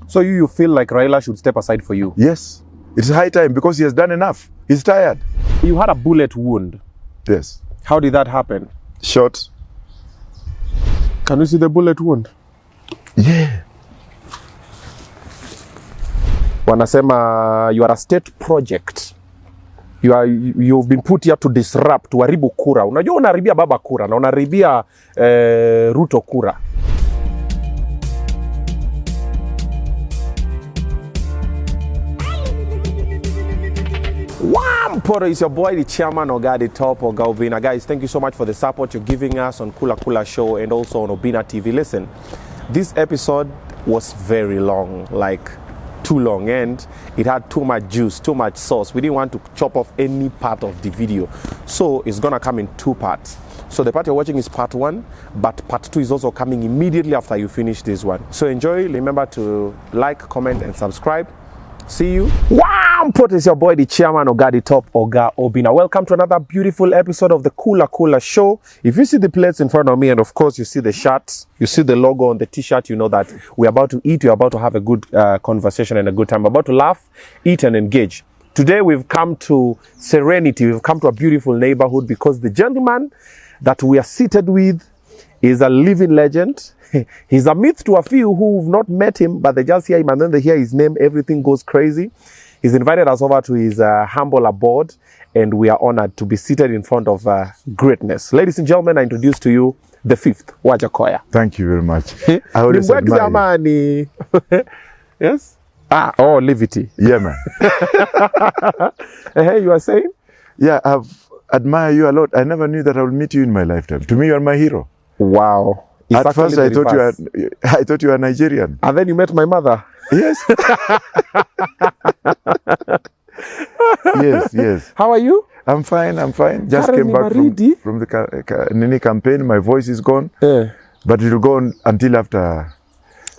So you feel like Raila should step aside for you? Yes. It's high time because he has done enough. He's tired. You had a bullet wound. Yes. How did that happen? Shot. Can you see the bullet wound? Yeah. Wanasema you are a state project. You've been put here to disrupt, to haribu kura. Unajua unaharibia baba kura na unaharibia Ruto kura. Poto, it's your boy, the chairman, Oga, the top, Oga Obinna. Guys, thank you so much for the support you're giving us on KulaCoolerShow and also on ObinnaTV. Listen, this episode was very long, like too long, and it had too much juice, too much sauce. We didn't want to chop off any part of the video. So it's gonna come in 2 parts. So the part you're watching is part 1, but part 2 is also coming immediately after you finish this one. So enjoy, remember to like, comment, and subscribe. See you. Wow, it's your boy, the chairman, Oga, the top, Oga Obinna. Welcome to another beautiful episode of the KulaCoolerShow. If you see the plates in front of me, and of course you see the shirts, you see the logo on the t-shirt, you know that we're about to eat, we're about to have a good conversation and a good time. We're about to laugh, eat, and engage. Today we've come to Serenity. We've come to a beautiful neighborhood because the gentleman that we are seated with is a living legend. He's a myth to a few who've not met him, but they just hear him and then they hear his name, everything goes crazy. He's invited us over to his humble abode, and we are honored to be seated in front of greatness. Ladies and gentlemen, I introduce to you the 5th, Wajackoya. Thank you very much. I always admire. Yes? Oh, levity. Yeah, man. Hey, you are saying? Yeah, I've admired you a lot. I never knew that I would meet you in my lifetime. To me, you are my hero. Wow. It's At first, I thought you were Nigerian. And then you met my mother. Yes. Yes. How are you? I'm fine. Just came back from the Nini campaign. My voice is gone. Yeah. But it will go on until after.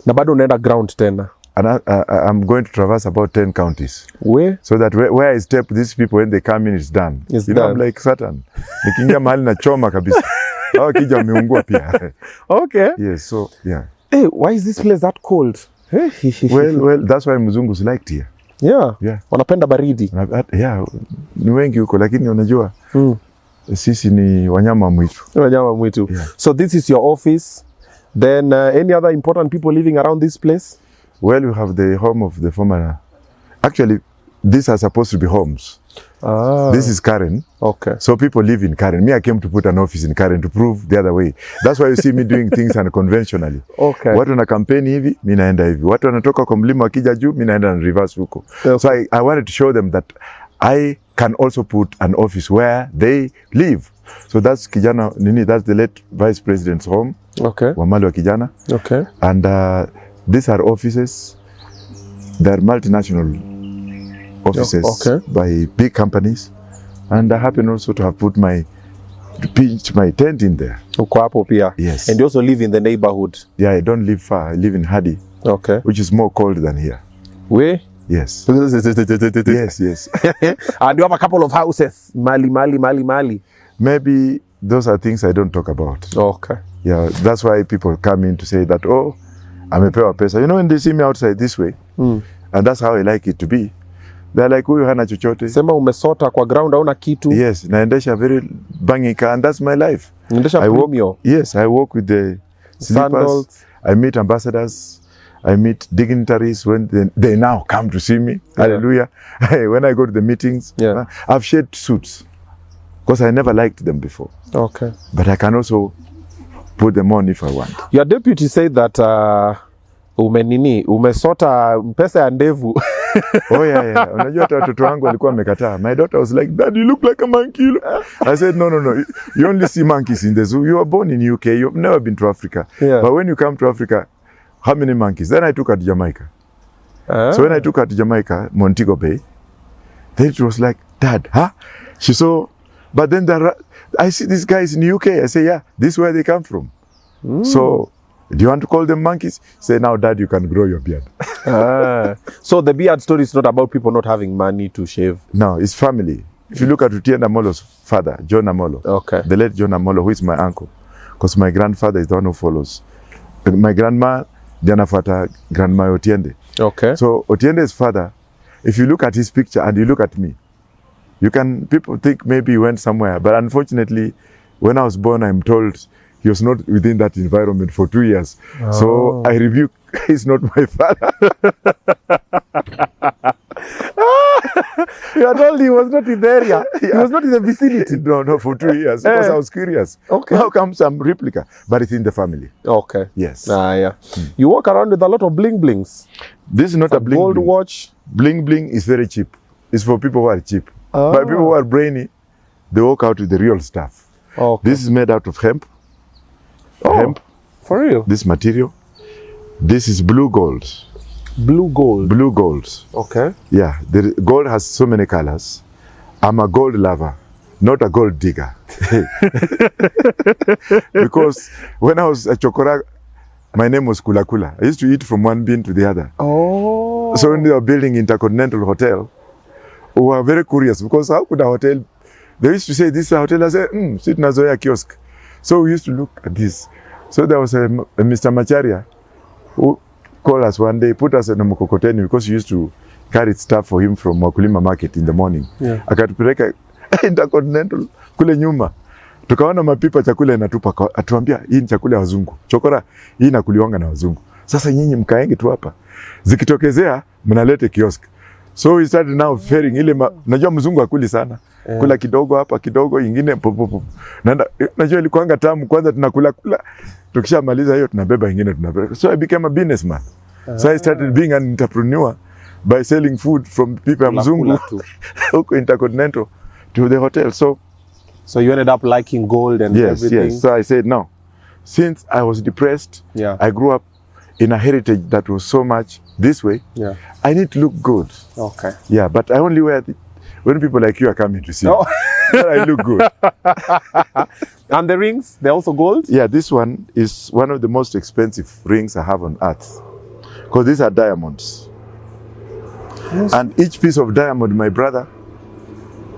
Na bado unaenda ground tena. And I'm going to traverse about 10 counties. Where? So that where I step, these people, when they come in, it's done. It's done. Know, I'm like Satan. Nikingia mahali na choma kabisa. Okay. Yes, so, yeah. Hey, why is this place that cold? Well, that's why Mzungus liked here. Yeah. Wanapenda baridi. Yeah, ni wengi huko, lakini unajua, sisi ni wanyama mwitu. Yeah. So this is your office. Then any other important people living around this place? Well, we have the home of the former. Actually, these are supposed to be homes. This is Karen. Okay. So people live in Karen. Me, I came to put an office in Karen to prove the other way. That's why you see me doing things unconventionally. Okay. Watu wana campaign hivi, mi naenda hivi. Watu wanatoka kwa mlima wakija juu, mi naenda na reverse huko. Okay. So I wanted to show them that I can also put an office where they live. So that's Kijana Nini, that's the late Vice President's home. Okay. Wamali wa Kijana. Okay. And these are offices. They're multinational offices by big companies, and I happen also to have put my tent in there. Uko hapo pia. Yes. And you also live in the neighborhood. Yeah, I don't live far. I live in Hadi. Okay. Which is more cold than here. Where? Yes. Yes. And you have a couple of houses. Mali. Maybe those are things I don't talk about. Okay. Yeah, that's why people come in to say that, oh, amepewa pesa. You know, when they see me outside this way, and that's how I like it to be. They're like, huyu hana chochote. Sema umesota kwa ground hauna kitu. Yes, naendesha very banging car, and that's my life. I walk with the sandals. I meet ambassadors. I meet dignitaries when they now come to see me. Yeah. Hallelujah. When I go to the meetings, I've shed suits because I never liked them before. Okay. But I can also put them on if I want. Your deputy said that umesota pesa ya ndevu. Oh yeah. Unajua hata watoto wangu walikuwa wamekataa. My daughter was like, "Dad, you look like a monkey." I said, no. You only see monkeys in the zoo. You were born in UK. You've never been to Africa. Yeah. But when you come to Africa, how many monkeys? Then I took her to Jamaica. So when I took her to Jamaica, Montego Bay, then it was like, "Dad, huh?" She saw, but then I see these guys in the UK. I say, yeah, this is where they come from. So, do you want to call them monkeys? Say, now, Dad, you can grow your beard. So the beard story is not about people not having money to shave? No, it's family. If you look at Utienda Amolo's father, John Amolo, the late John Amolo, who is my uncle, because my grandfather is the one who follows. My grandma, ndiye anafuata Grandma Otiende. Okay. So Otiende's father, if you look at his picture and you look at me, people think maybe he went somewhere, but unfortunately, when I was born, I'm told he was not within that environment for 2 years. Oh. So I rebuke, he's not my father. You are told he was not in the area. Yeah. He was not in the vicinity. No, for 2 years. Because I was curious. Okay. How come some replica? But it's in the family. Okay. Yes. Yeah. You walk around with a lot of bling blings. This is not a bling gold bling. Watch. Bling bling is very cheap. It's for people who are cheap. But people who are brainy, they walk out with the real stuff. Okay. This is made out of hemp. Hemp. For real? This material. This is blue gold. Blue gold. Blue gold. Okay. Yeah, the gold has so many colors. I'm a gold lover, not a gold digger. Because when I was a chokora, my name was Kula Cooler. I used to eat from one bin to the other. Oh. So when they were building Intercontinental Hotel, we were very curious because how could a hotel, they used to say this is a hotel, I said, sit nazoya kiosk. So we used to look at this. So there was a Mr. Macharia who called us one day, put us in a mkokoteni because he used to carry stuff for him from Wakulima Market in the morning. Yeah. Akatupeleka Intercontinental kule nyuma. Tukaona mapipa chakula inatupa, atuambia hii ni chakula ya wazungu. Chokora hii inakuliwanga na wazungu. Sasa nyinyi mkaenge tu hapa. Zikitokezea mnalete kiosk. So we started now fearing ile najua mzungu akuli sana. Yeah. Kula kidogo hapa kidogo ingine popopo. Najua ilikuanga tamu kwanza tunakula. Tukishamaliza hiyo tunabeba ingine tunabeba. So I became a businessman. So I started being an entrepreneur by selling food from people mzungu huko Intercontinental to the hotel. So you ended up liking gold and everything. Yes. So I said no. Since I was depressed, I grew up in a heritage that was so much this way. Yeah. I need to look good. Okay. Yeah, but I only wear it when people like you are coming to see me. I look good. And the rings, they're also gold? Yeah, this one is one of the most expensive rings I have on earth. Because these are diamonds. Yes. And each piece of diamond, my brother,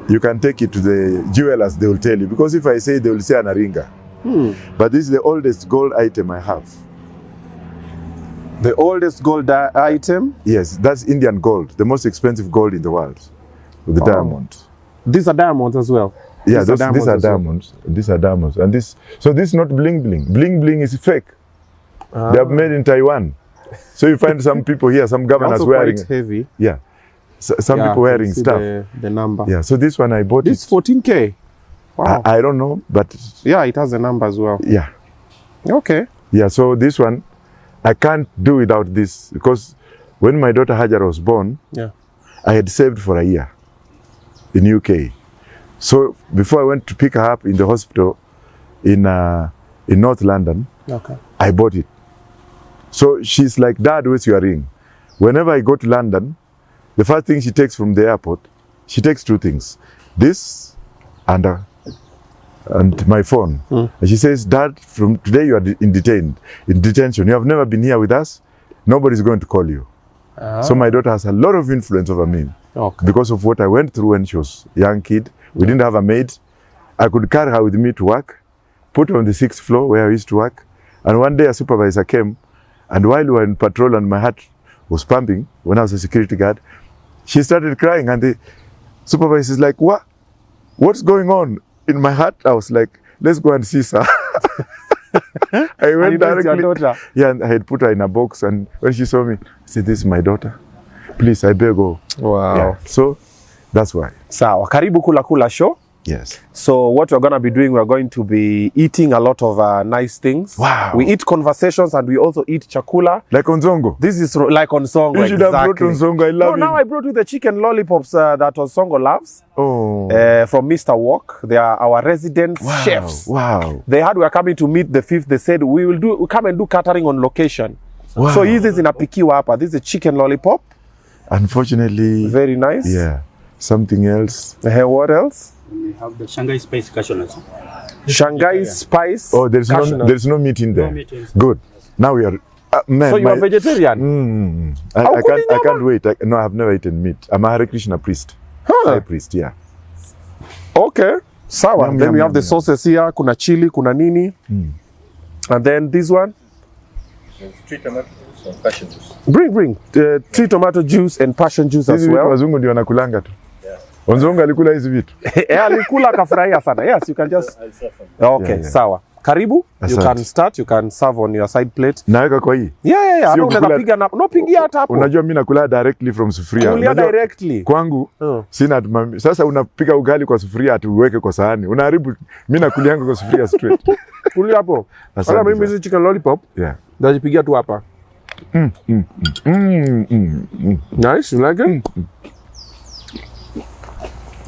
you can take it to the jewelers, they will tell you. Because if I say, they will say anaringa. But this is the oldest gold item I have. The oldest gold item? Yes, that's Indian gold, the most expensive gold in the world. With the diamond. These are diamonds as well? Yeah, these are diamonds. These are diamonds. And this, so this is not bling bling. Bling bling is fake. They are made in Taiwan. So you find some people here, some governors wearing. Quite heavy. Yeah. So, some people wearing stuff. The number. Yeah. So this one I bought. This 14K. Wow. I don't know, but yeah, it has a number as well. Yeah. Okay. Yeah. So this one, I can't do without this because when my daughter Hajara was born, I had saved for a year in UK. So before I went to pick her up in the hospital in North London, I bought it. So she's like, Dad, where's your ring? Whenever I go to London, the first thing she takes from the airport, she takes two things. This and my phone. And she says, Dad, from today you are in detention. You have never been here with us. Nobody's going to call you. So my daughter has a lot of influence over me. Because of what I went through when she was a young kid. We didn't have a maid. I could carry her with me to work, put her on the 6th floor where I used to work. And one day a supervisor came, and while we were in patrol and my heart was pumping, when I was a security guard, she started crying, and the supervisor is like, what's going on? In my heart, I was like, let's go and see sir. I went directly. Yeah, and I had put her in a box, and when she saw me, I said, this is my daughter. Please, I beg you. Wow. Yeah. So that's why. Sawa, karibu Kula Cooler Show. Yes. So what we're going to be doing, we're going to be eating a lot of nice things. Wow. We eat conversations and we also eat chakula. Like on Zongo? This is like on Songo. You should have brought on Zongo. I love it. Now I brought you the chicken lollipops that Songo loves. Oh. From Mister Wok. They are our resident chefs. Wow. They were coming to meet the 5th. They said, we'll come and do catering on location. Wow. So this is in Apikiwa hapa. This is a chicken lollipop. Unfortunately. Very nice. Yeah. Something else. What else? We have the Shanghai spice cashew. Shanghai spice. Oh, there's no meat in there. No meat inside. Good. Now we are. Man, so you are vegetarian? I can't wait. No, I've never eaten meat. I'm a Hare Krishna priest. High priest, yeah. Okay. Sawa. Then we have the sauces here. Kuna chili, kuna nini. And then this one. some passion juice. Bring 3 tomato juice and passion juice as well. Wazungu ndio wanakulanga tu. Wazungu alikula hizi vitu. Alikula kafurahia sana. Yes, you can just. Okay, sawa. Karibu. You can start. You can serve on your side plate. Naweka kwa hii. Yeah. Unaweza piga na pigia hata hapo. Unajua mimi nakula directly from sufuria. Unajua directly. Kwangu sina sasa unapika ugali kwa sufuria ati uweke kwa sahani. Unaharibu. Mimi nakulianga kwa sufuria straight. Kulia hapo. Sasa mimi hizi chicken lollipop. Yeah. Ndajipigia tu hapa. Nice, you like it?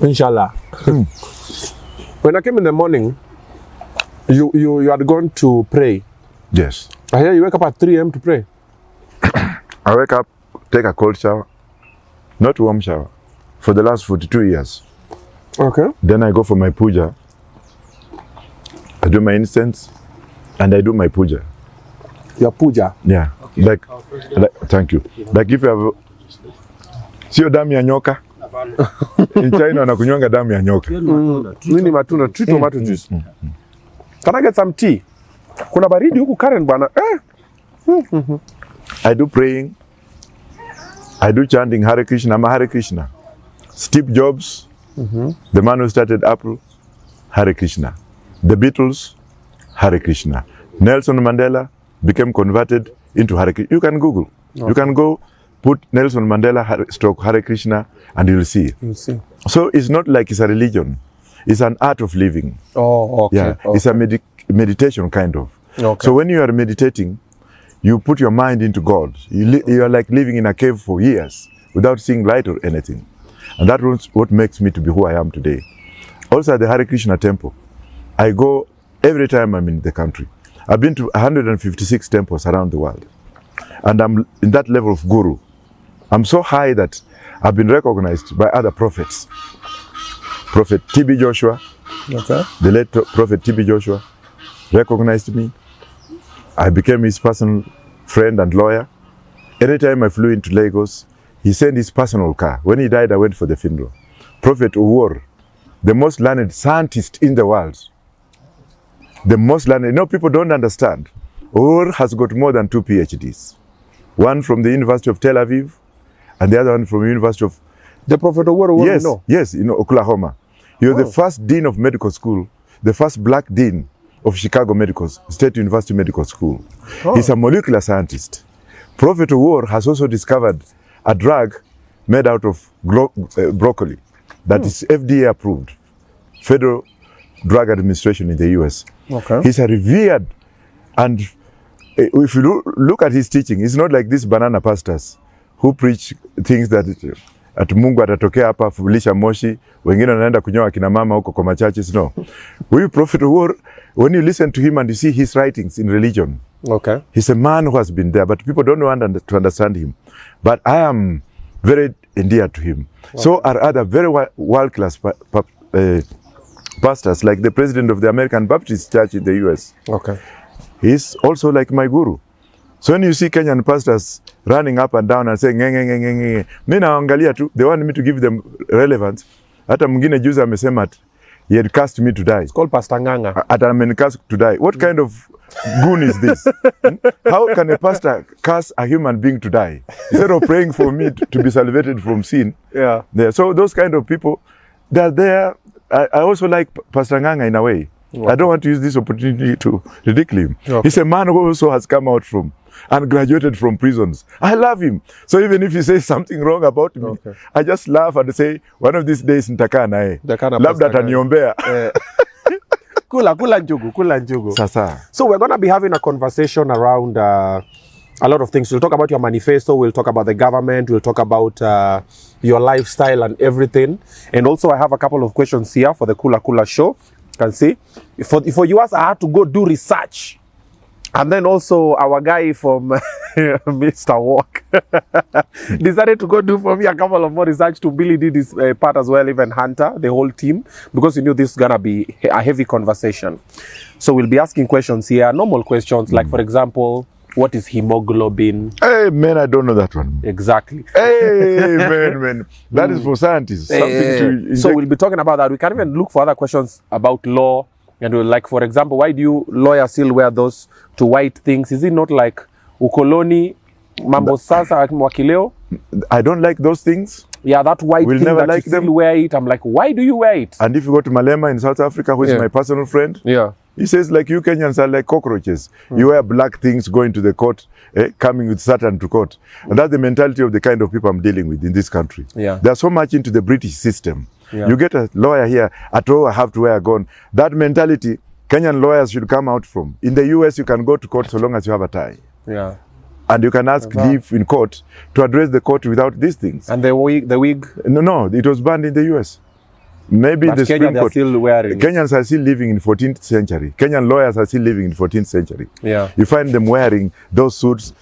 Inshallah. When I came in the morning, you had gone to pray. Yes. I hear you wake up at 3 a.m. to pray. I wake up, take a cold shower, not warm shower, for the last 42 years. Okay. Then I go for my puja. I do my incense, and I do my puja. Your puja? Yeah. Okay. Like, thank you. Like if you have, sio damu ya nyoka. In China wanakunywanga damu ya nyoka. Nini matunda? 3 tomato juice. Can I get some tea? Kuna baridi huku Karen bwana. I do praying. I do chanting Hare Krishna. I'm a Hare Krishna. Steve Jobs, the man who started Apple, Hare Krishna. The Beatles, Hare Krishna. Nelson Mandela became converted into Hare Krishna. You can Google. Okay. You can go put Nelson Mandela Hare Krishna and you'll see. You'll see. So it's not like it's a religion. It's an art of living. Oh, okay. Yeah, okay. It's a meditation kind of. Okay. So when you are meditating, you put your mind into God. You are like living in a cave for years without seeing light or anything. And that was what makes me to be who I am today. Also at the Hare Krishna temple, I go every time I'm in the country. I've been to 156 temples around the world. And I'm in that level of guru. I'm so high that I've been recognized by other prophets. Prophet TB Joshua, okay. The late Prophet TB Joshua, recognized me. I became his personal friend and lawyer. Anytime I flew into Lagos, he sent his personal car. When he died, I went for the funeral. Prophet Uwor, the most learned scientist in the world. The most learned. You know, people don't understand. Uwor has got more than 2 PhDs. One from the University of Tel Aviv, and the other one from the University of... The Prophet Uwor, yes, you know? Yes, in Oklahoma. He was the first dean of medical school, the first black dean of Chicago State University Medical School. He's a molecular scientist. Prophet Uwor has also discovered a drug made out of broccoli that is FDA approved, Federal Drug Administration in the US. Okay. He's a revered, and if you look at his teaching, it's not like these banana pastors who preach things that ati Mungu atatokea hapa fulisha moshi, wengine wanaenda kunyoa kina mama huko kwa churches. No. Huyu Prophet Uwor, when you listen to him and you see his writings in religion, okay, he's a man who has been there, but people don't want to understand him. But I am very endeared to him. Okay. So are other very world-class pastors, like the president of the American Baptist Church in the US. Okay. He's also like my guru. So when you see Kenyan pastors running up and down and saying ngenge, mimi naangalia tu, they want me to give them relevance. Hata mwingine juzi amesema he had cast me to die. It's called Pastor Nganga. At an cast to die. What kind of goon is this? How can a pastor cast a human being to die instead of praying for me to be salvated from sin? Yeah. So those kind of people, they're there. I also like Pastor Nganga in a way. Okay. I don't want to use this opportunity to ridicule him. Okay. He's a man who also has come out from and graduated from prisons. I love him. So even if he says something wrong about me, okay, I just laugh and say, one of these days nitakaa naye. Labda ataniombea. Kula njugu. Sasa. So we're going to be having a conversation around a lot of things. We'll talk about your manifesto, we'll talk about the government, we'll talk about your lifestyle and everything. And also I have a couple of questions here for the KulaCoolerShow. You can see. For you I had to go do research. And then also our guy from Mister Wok decided to go do for me a couple of more research to Billy did his part as well, even Hunter, the whole team, because we knew this is going to be a heavy conversation. So we'll be asking questions here, normal questions, like for example, what is hemoglobin? Hey, man, I don't know that one. Exactly. Hey, man. That is for scientists. Something to inject. So we'll be talking about that. We can even look for other questions about law. And we'll, like, for example, why do you lawyers still wear those to white things? Is it not like ukoloni mambo sasa wakileo. I don't like those things. Yeah, that white we'll thing never that like you them. still wear it. I'm like, why do you wear it? And if you go to Malema in South Africa, who is my personal friend, he says, like, you Kenyans are like cockroaches. You wear black things going to the court, coming with Satan to court. And that's the mentality of the kind of people I'm dealing with in this country. They're so much into the British system. You get a lawyer here, at all I have to wear a gun. That mentality, Kenyan lawyers should come out from. In the US, you can go to court so long as you have a tie. And you can ask leave in court to address the court without these things. And the wig? No, it was banned in the US. Maybe but the Supreme Court. Still wearing Kenyans are still living in 14th century. Kenyan lawyers are still living in 14th century. You find them wearing those suits.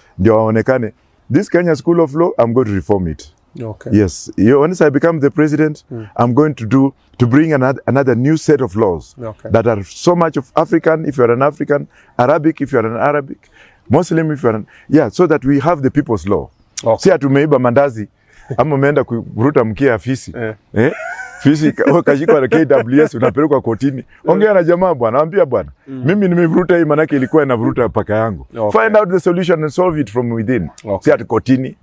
This Kenya School of Law, I'm going to reform it. Yes. Once I become the president, I'm going to bring another new set of laws that are so much of African, if you're an African, Arabic, if you're an Arabic, Muslim, if you're an... so that we have the people's law. Si atumeiba mandazi, ama umeenda kuruta mkia fisi. Fisi kashikwa na KWS unapelekwa kotini. Ongea na jamaa bwana, ambia bwana. Mimi nimevuruta hii manake ilikuwa inavuruta paka yangu. Find out the solution and solve it from within. Si ati kotini.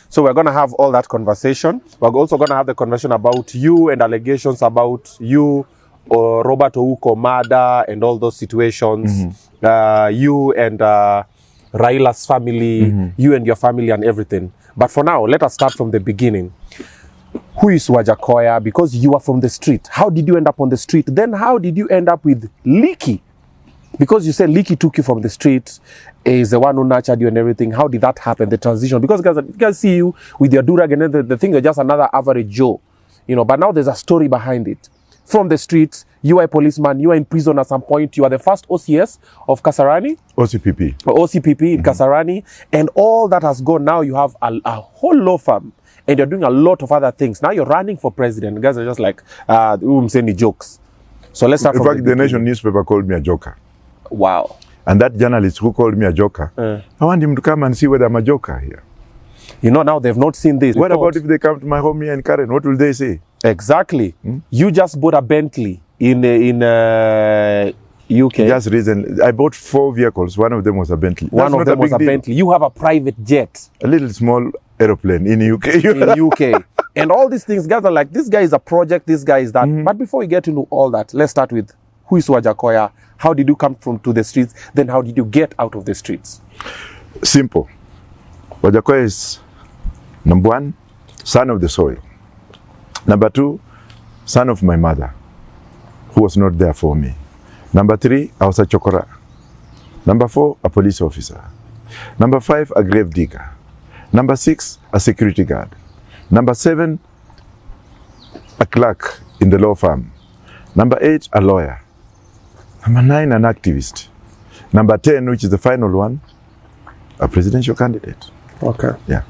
So we're going to have all that conversation. We're also going to have the conversation about you and allegations about you or Robert Ouko murder and all those situations. You and Raila's family, you and your family and everything. But for now, let us start from the beginning. Who is Wajackoya? Because you are from the street. How did you end up on the street? Then how did you end up with Leaky? Because you said Leaky took you from the street, is the one who nurtured you and everything. How did that happen, the transition? Because guys see you with your durag and the thing is just another average Joe. But now there's a story behind it. From the streets, you are a policeman, you are in prison at some point. You are the first OCS of Kasarani. OCPP in Kasarani. And all that has gone. Now you have a whole law firm. And you're doing a lot of other things. Now you're running for president. Guys are just like, saying jokes. So let's start from the beginning. The Nation newspaper called me a joker. Wow. And that journalist who called me a joker, I want him to come and see whether I'm a joker here. Now they've not seen this. What about if they come to my home here in Karen? What will they say? Exactly. You just bought a Bentley in UK. Just recently. I bought 4 vehicles. One of them was a Bentley. One of them was a Bentley. You have a private jet. A little small aeroplane in UK. In UK. And all these things, guys are like, this guy is a project, this guy is that. But before we get into all that, let's start with, who is Wajackoya? How did you come to the streets? Then how did you get out of the streets? Simple. Wajackoya is, number 1, son of the soil. Number 2, son of my mother, who was not there for me. Number 3, I was a chokora. Number 4, a police officer. Number 5, a gravedigger. Number 6, a security guard. Number 7, a clerk in the law firm. Number 8, a lawyer. Number 9, an activist. Number 10, which is the final one, a presidential candidate. Yeah.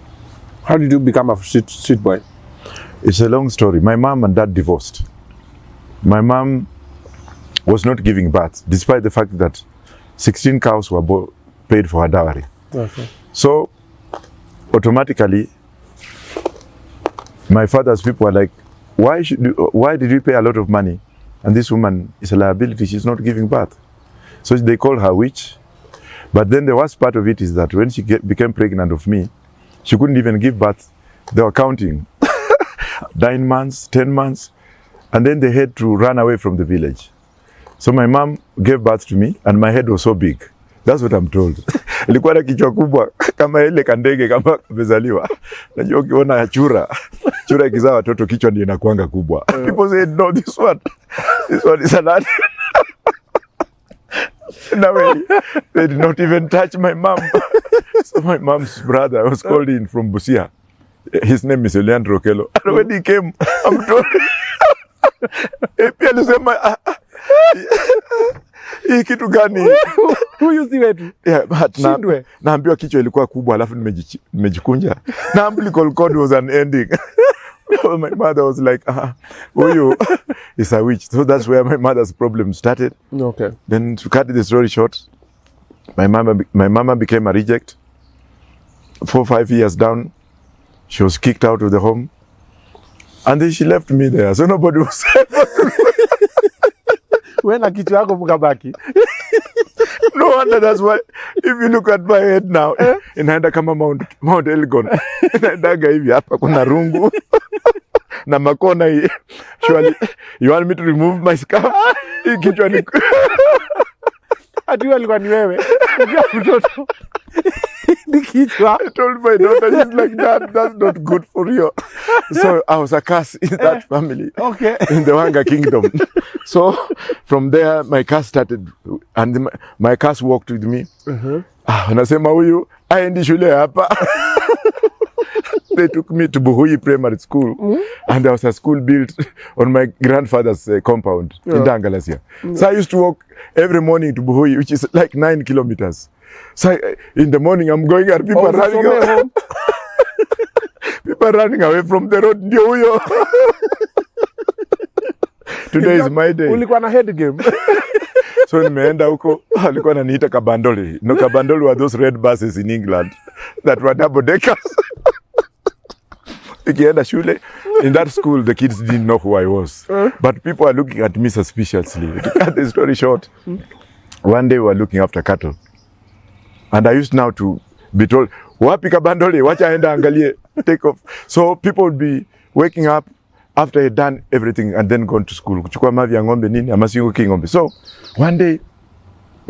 How did you become a street boy? It's a long story. My mom and dad divorced. My mom was not giving birth, despite the fact that 16 cows were paid for her dowry. So, automatically, my father's people were like, why did we pay a lot of money? And this woman is a liability, she's not giving birth. So they called her witch. But then the worst part of it is that when she became pregnant of me, she couldn't even give birth. They were counting 9 months, 10 months, and then they had to run away from the village. So my mom gave birth to me, and my head was so big. That's what I'm told. Ilikuwa na kichwa kubwa kama ile kandege kama bezaliwa. Najua ukiona chura ikizaa watoto kichwa ndio inakuanga kubwa. People said no, this one is an animal. No way. They did not even touch my mom. So my mom's brother was called in from Busia. His name is Leandro Kelo. And when he came, I'm told, pia alisema hii kitu gani? Huyu si wetu. Yeah, but naambiwa kichwa ilikuwa kubwa alafu nimejikunja. Na umbilical cord was an ending. My mother was like, huyu is a witch. So that's where my mother's problem started. Then to cut the story short, my mama became a reject. 4 or 5 years down, she was kicked out of the home. And then she left me there. So nobody was able to... When a kichwa yako mkabaki. No wonder that's why if you look at my head now, inaenda kama Mount Elgon. Inaendaga hivi hapa kuna rungu. Na makona hii. Surely you want me to remove my scarf? Hii kichwa ni Ati alikuwa ni wewe. Mtoto. Ni kichwa. I told my daughter, she's like, that's not good for you. So I was a curse in that family. Okay. In the Wanga kingdom. So from there, my curse started. And my curse walked with me. Wanasema huyu, aendi shule hapa. They took me to Buhui Primary School. And there was a school built on my grandfather's compound in Dangalasia. So I used to walk every morning to Buhui, which is like 9 kilometers. So in the morning, I'm going and people are running away. People are running away from the road. Ndio huyo. Today is my day. Ulikuwa na head game. So nimeenda huko, alikuwa ananiita kabandoli. No, kabandoli were those red buses in England that were double deckers. Ikienda shule, in that school, the kids didn't know who I was. But people are looking at me suspiciously. To cut the story short, one day we were looking after cattle. And I used now to be told, wapi kabandole, wacha aenda angalie, take off. So people would be waking up after I had done everything and then gone to school. Kuchukua mavi ya ngombe nini, amasingo ngombe. So one day,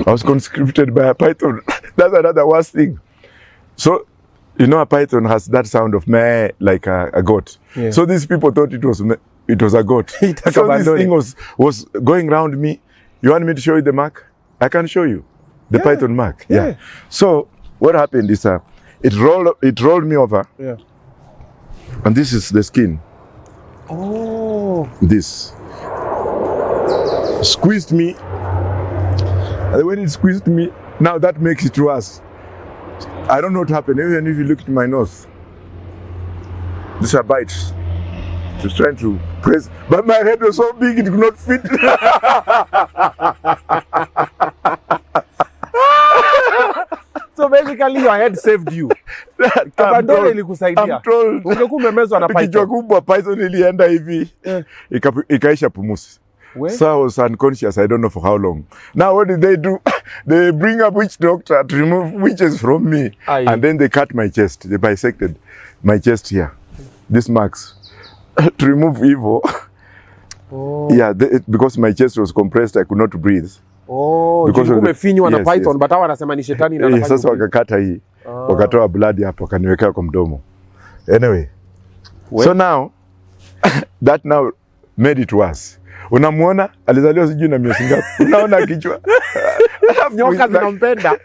I was conscripted by a python. That's another worst thing. So, you know, a python has that sound of meh, like a goat. Yeah. So these people thought it was a goat. So this thing was going around me. You want me to show you the mark? I can show you. The python mark. Yeah. So what happened is it rolled me over. Yeah. And this is the skin. Oh. This. Squeezed me. And when it squeezed me, now that makes it worse. I don't know what happened. Even if you look at my nose. These are bites. It was trying to press. But my head was so big it could not fit. So basically your head saved you. Kabandole ilikusaidia. Ungekuwa umemezwa na python. Kichwa kubwa python ilienda hivi. Ikaisha pumusi. So I was unconscious. I don't know for how long. Now what did they do? They bring a witch doctor to remove witches from me. And then they cut my chest. They bisected my chest here. This marks. To remove evil. Oh. Yeah, because my chest was compressed, I could not breathe. Oh, because umefinywa na python, but hawa wanasema ni shetani na anafanya. Sasa wakakata hii. Wakatoa blood hapo, wakaniwekea kwa mdomo. Anyway. So now that now made it worse. Unamuona alizaliwa sijui na miezi ngapi. Unaona kichwa. Nyoka zinampenda.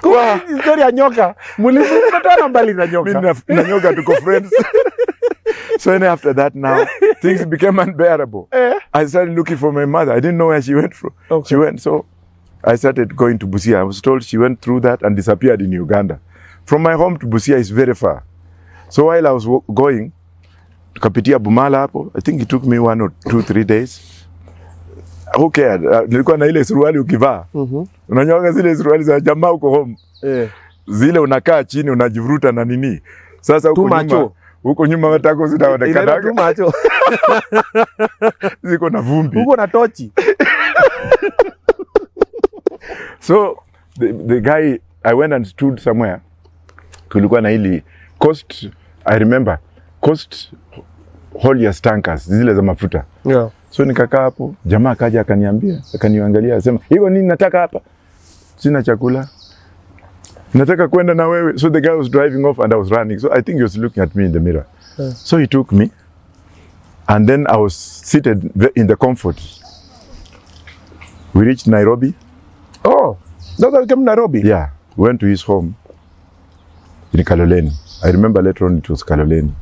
Kwa historia ya nyoka, mlipata mbali na nyoka. Mimi na nyoka tuko friends. So then after that now, things became unbearable. I started looking for my mother. I didn't know where she went from. Okay. She went, so I started going to Busia. I was told she went through that and disappeared in Uganda. From my home to Busia is very far. So while I was going, tukapitia Bumala hapo. I think it took me 1 or 2, 3 days. Who cared? Nilikuwa na ile suruali ukivaa. Unanyoga zile suruali za jamaa huko home. Zile unakaa chini unajivuruta na nini. Sasa huko nyuma matako zinaonekana. Tu macho. Ziko na vumbi. Huko na tochi. So the guy, I went and stood somewhere. Kulikuwa na ili Coast, I remember, Coast holiest tankers, zile za mafuta. Yeah. So nikakaa hapo, jamaa akaja akaniambia, akaniangalia, akasema, "Hiyo nini nataka hapa? Sina chakula. Nataka kwenda na wewe." So the guy was driving off and I was running. So I think he was looking at me in the mirror. Yeah. So he took me and then I was seated in the comfort. We reached Nairobi. Oh, that's how we came to Nairobi? Yeah, we went to his home in Kaloleni. I remember later on it was Kaloleni.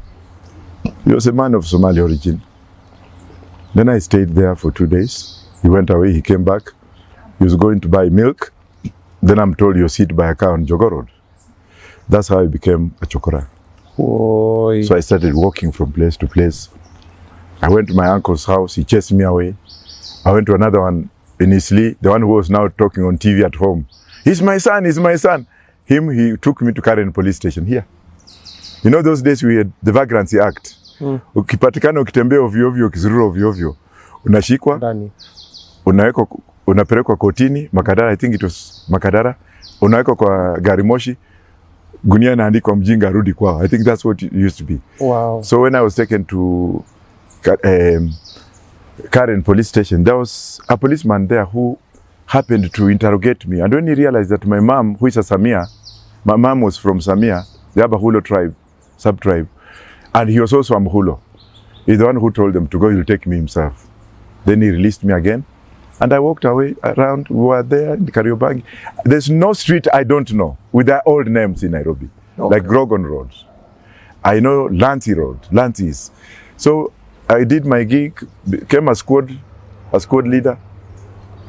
He was a man of Somali origin. Then I stayed there for 2 days. He went away, he came back. He was going to buy milk. Then I'm told he was hit by a car on Jogo Road. That's how I became a chokora. Oy. So I started walking from place to place. I went to my uncle's house, he chased me away. I went to another one in Isli, the one who was now talking on TV at home. "He's my son, he's my son." He took me to Karen police station here. You know those days we had the Vagrancy Act. Ukipatikana ukitembea ovyo ovyo, ukizurura ovyo ovyo, unashikwa ndani, unapelekwa kotini Makadara, I think it was Makadara, unawekwa kwa gari moshi, gunia inaandikwa mjinga rudi kwao. I think that's what it used to be. Wow. So when I was taken to Karen police station, there was a policeman there who happened to interrogate me, and when he realized that my mom, who is a Samia, my mom was from Samia, the Abahulo tribe, sub-tribe, and he was also a Mhulo. He's the one who told them to go, he'll take me himself. Then he released me again, and I walked away around. We were there in Kariobangi. There's no street I don't know with their old names in Nairobi, like Grogan Road. I know Lanty Road, Lanty's. So I did my gig, became a squad leader.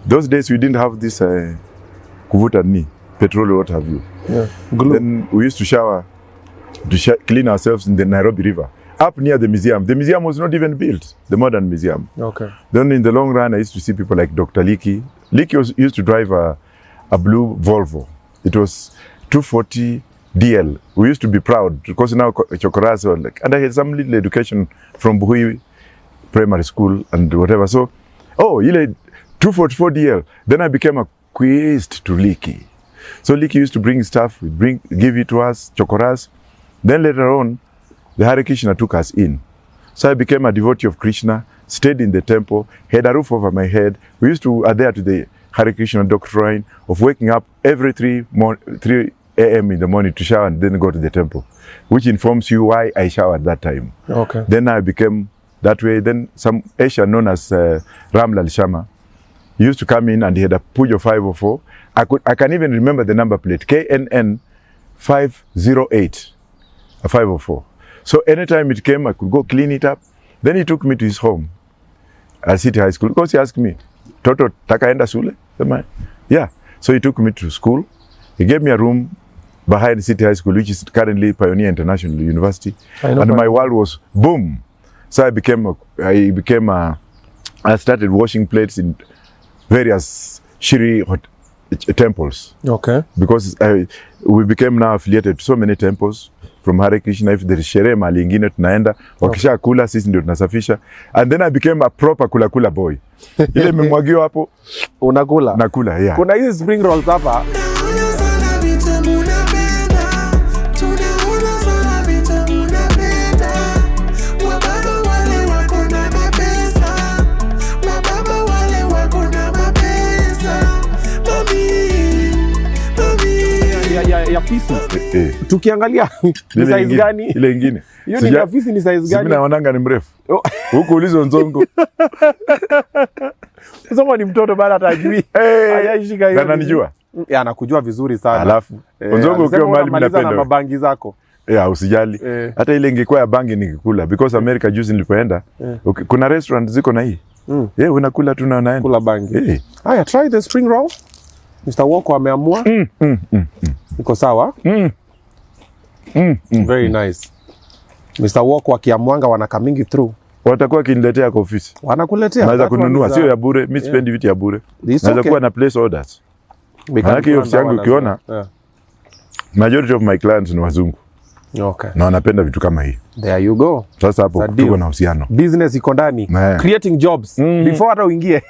Those days we didn't have this kuvuta ni petrol or what have you. Yeah. Then we used to shower, clean ourselves in the Nairobi River, up near the museum. The museum was not even built, the modern museum. Okay. Then in the long run, I used to see people like Dr. Liki. Liki used to drive a blue Volvo. It was 240 DL. We used to be proud because now chokoras were like, and I had some little education from Buhui Primary School and whatever. So, ile 244 DL. Then I became a quiz to Liki. So Liki used to bring stuff, give it to us, chokoras. Then later on, the Hare Krishna took us in. So I became a devotee of Krishna, stayed in the temple, had a roof over my head. We used to adhere to the Hare Krishna doctrine of waking up every 3 a.m. in the morning to shower and then go to the temple, which informs you why I showered that time. Okay. Then I became that way. Then some Asian known as Ramlal Cham, he used to come in and he had a Pujo 504. I can even remember the number plate, KNN 508, a 504. So anytime it came, I could go clean it up. Then he took me to his home at City High School because he asked me, Toto, takaenda shule? Yeah. So he took me to school. He gave me a room behind City High School, which is currently Pioneer International University. And my world was boom. So I started washing plates in various Shiri temples. Okay. Because we became now affiliated to so many temples from Hare Krishna. If there is sherehe mali ingine tunaenda, wakisha kula sisi ndio tunasafisha. And then I became a proper kula boy. Ile memwagio hapo unakula. Nakula, yeah. Kuna hizi spring rolls hapa. Ya fisi. Tukiangalia ni size gani? Ile nyingine. Hiyo ni ya fisi ni size gani? Mimi naonanga ni mrefu. Huko ulizo Nzongo. Nzongo ni mtoto bado atajui. Hayashika hiyo. Ananijua? Anakujua vizuri sana. Alafu Nzongo ukiwa mahali mnapenda na mabangi zako. Usijali. Hata ile ingekuwa ya bangi nikikula because America juzi nilipoenda. Kuna restaurant ziko na hii. Unakula tu na unaenda. Kula bangi. Haya, try the spring roll. Mr. Wok ameamua. Iko sawa? Very nice. Mr. Wok wakiamwanga wanaka mingi through. Watakuwa kiniletea kwa ofisi. Wanakuletea. Naweza kununua, sio ya bure. Mimi sipendi vitu ya bure. Naweza kuwa na place orders. Maana hiyo ofisi yangu ukiona, majority of my clients ni wazungu. Okay. Na wanapenda vitu kama hii. There you go. Sasa hapo tuko na uhusiano. Business iko ndani. Creating jobs before hata uingie.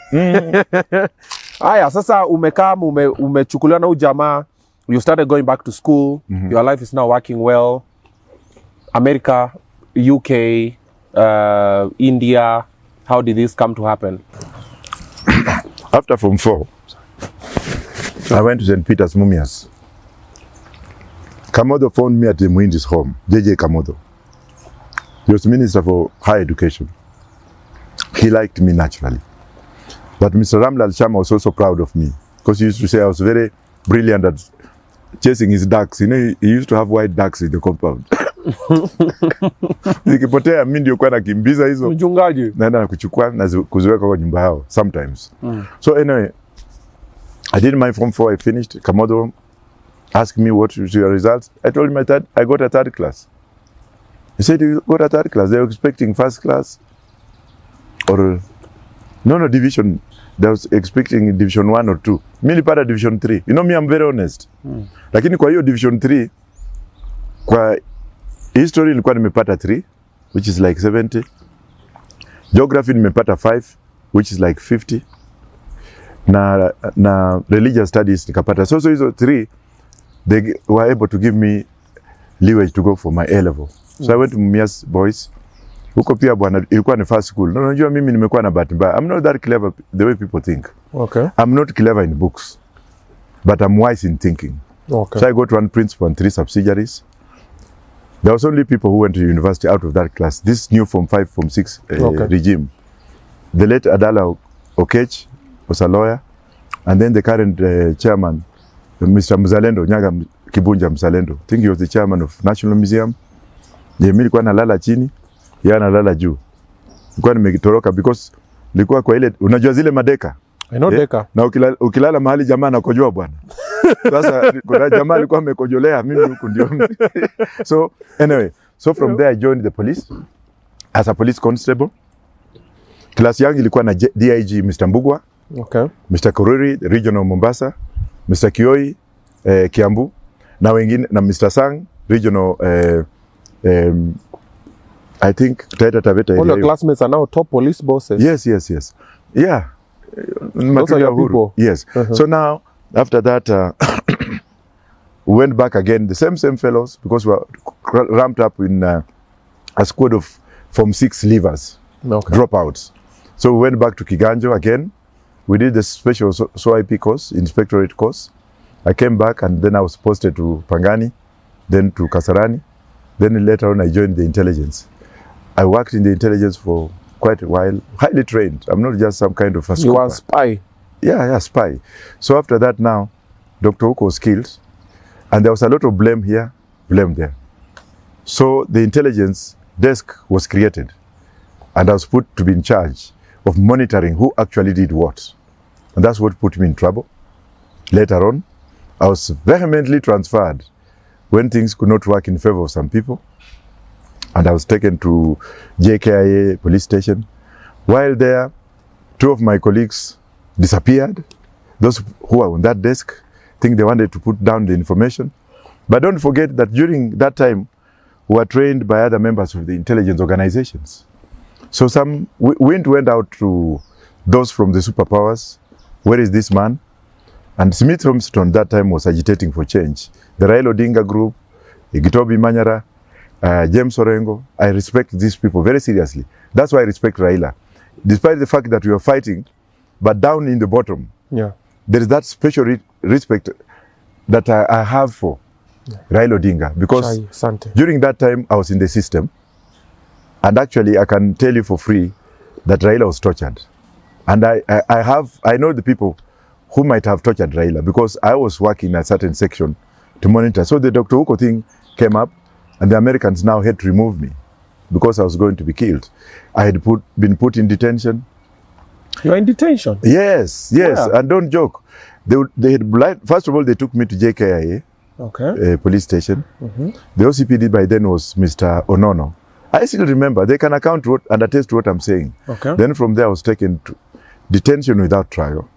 Haya, sasa umekaa umechukuliwa na ujamaa. You started going back to school. Your life is now working well. America, UK, India. How did this come to happen? After Form 4, I went to St. Peter's Mumias. Commando found me at the Muindi's home, JJ Commando. He was Minister for Higher Education. He liked me naturally. But Mr. Ramlal Cham was also proud of me because he used to say I was very brilliant at chasing his ducks. You know, he used to have white ducks in the compound. Zikipotea mimi ndio kwa nakimbiza hizo. Mchungaji. Naenda kuchukua na kuziweka kwa nyumba yao sometimes. So anyway, I did my Form 4, I finished. Commando asked me what was your results. I told him I got a 3rd class. He said, you got a 3rd class. They were expecting 1st class or no division. They was expecting division 1 or 2. Mimi nilipata division 3. You know me, I'm very honest. Lakini kwa hiyo division 3 kwa history nilikuwa nimepata 3, which is like 70. Geography nimepata 5, which is like 50 na religious studies nikapata. So hizo 3 they were able to give me leeway to go for my A level. So I went to Mumias Boys. Huko pia bwana ilikuwa ni first school. Unajua mimi nimekuwa na bahati mbaya. I'm not that clever the way people think. Okay. I'm not clever in books, but I'm wise in thinking. Okay. So I got 1 principal and 3 subsidiaries. There was only people who went to university out of that class. This new Form 5, Form 6 regime. The late Adala Okech was a lawyer, and then the current chairman, Mr. Mzalendo, Nyaga Kibunja Mzalendo. I think he was the chairman of National Museum. Mimi nilikuwa nalala chini, yeye analala juu. Nilikuwa nimetoroka because nilikuwa kwa ile unajua zile madeka. I know deka. Na ukilala mahali jamaa anakojoa bwana. Sasa kuna jamaa alikuwa amekojolea mimi huko ndio. So anyway, so from there I joined the police as a police constable. Class yangu ilikuwa na DIG Mr. Mbugwa. Okay. Mr. Kuriri, regional Mombasa, Mr. Kioi, Kiambu, na wengine na Mr. Sang, regional I think Taita Taveta. All your classmates are now top police bosses. Yes. Yeah. Those are your people. Yes. So now after that we went back again, the same fellows, because we were ramped up in a squad of Form 6 leavers, dropouts. So we went back to Kiganjo again. We did the special SOIP course, inspectorate course. I came back and then I was posted to Pangani, then to Kasarani. Then later on I joined the intelligence. I worked in the intelligence for quite a while, highly trained. I'm not just some kind of a You were a spy? Yeah, spy. So after that now, Dr. Wok was killed, and there was a lot of blame here, blame there. So the intelligence desk was created, and I was put to be in charge of monitoring who actually did what. And that's what put me in trouble. Later on, I was vehemently transferred when things could not work in favor of some people. And I was taken to JKIA police station. While there, 2 of my colleagues disappeared. Those who were on that desk think they wanted to put down the information. But don't forget that during that time, we were trained by other members of the intelligence organizations. So some wind went out to those from the superpowers. Where is this man? And Smith Romston that time was agitating for change. The Raila Odinga group, Gitobi Manyara, James Orengo. I respect these people very seriously. That's why I respect Raila. Despite the fact that we are fighting, but down in the bottom, there is that special respect that I have for Raila Odinga. Because during that time, I was in the system. And actually, I can tell you for free that Raila was tortured. And I know the people who might have tortured Raila, because I was working in a certain section to monitor. So the Dr. Woko thing came up, and the Americans now had to remove me because I was going to be killed. I had been put in detention. You are in detention? Yes. And don't joke. They had first of all, they took me to JKIA police station. The OCPD by then was Mr. Onono. I still remember. They can account and attest to what I'm saying. Then from there, I was taken to detention without trial.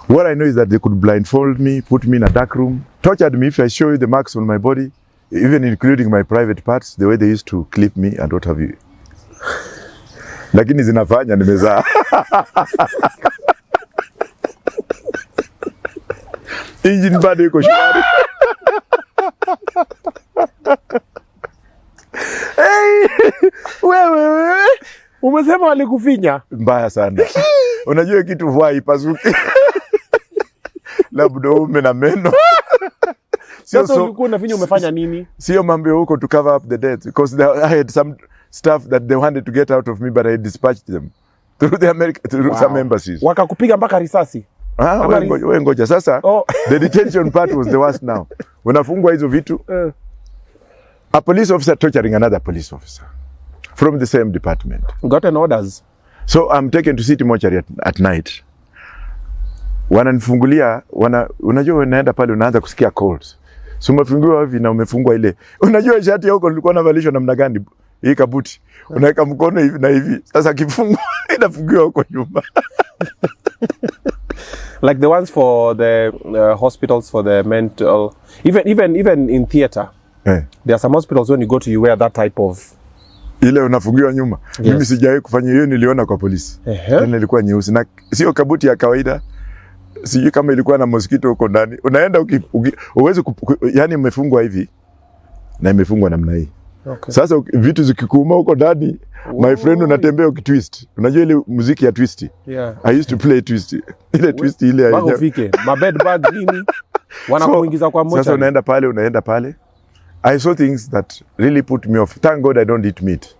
What I know is that they could blindfold me, put me in a dark room, tortured me. If I show you the marks on my body, even including my private parts, the way they used to clip me and what have you. Lakini zinafanya nimezaa. Engine bado iko shwari. Wewe umesema walikufinya mbaya sana. Unajua kitu huwa ipasuki. Labda ume na meno. Sasa ulikuwa unafinya umefanya nini? Sio mambo huko to cover up the death, because I had some stuff that they wanted to get out of me, but I dispatched them through some embassies. Wakakupiga mpaka risasi? Wewe ngoja sasa. The detention part was the worst now. Unafungwa hizo vitu. A police officer torturing another police officer from the same department. Gotten orders. So I'm taken to city mortuary at night. Wananifungulia, unajua unaenda pale unaanza kusikia calls. So umefunguliwa hivi na umefungwa ile. Unajua shati yako nilikuwa navalishwa namna gani? Hii kabuti. Unaweka mkono hivi na hivi. Sasa kifungwa inafungiwa huko nyuma. Like the ones for the hospitals for the mental, even in theater. There are some hospitals when you go to, you wear that type of ile unafungiwa nyuma. Yes. Mimi sijawahi kufanya hiyo, niliona kwa polisi. Tena ilikuwa nyeusi na sio kabuti ya kawaida. Sijui kama ilikuwa na mosquito huko ndani. Unaenda uweze yani imefungwa hivi na imefungwa namna hii. Okay. Sasa vitu zikikuuma huko ndani, my friend, unatembea ukitwist. Unajua ile muziki ya twist? Yeah. I used to play twist. Ile twist ile bag ufike. Ma bed bag nini? Wanakuingiza kwa mocha. Sasa unaenda pale. I saw things that really put me off. Thank God I don't eat meat.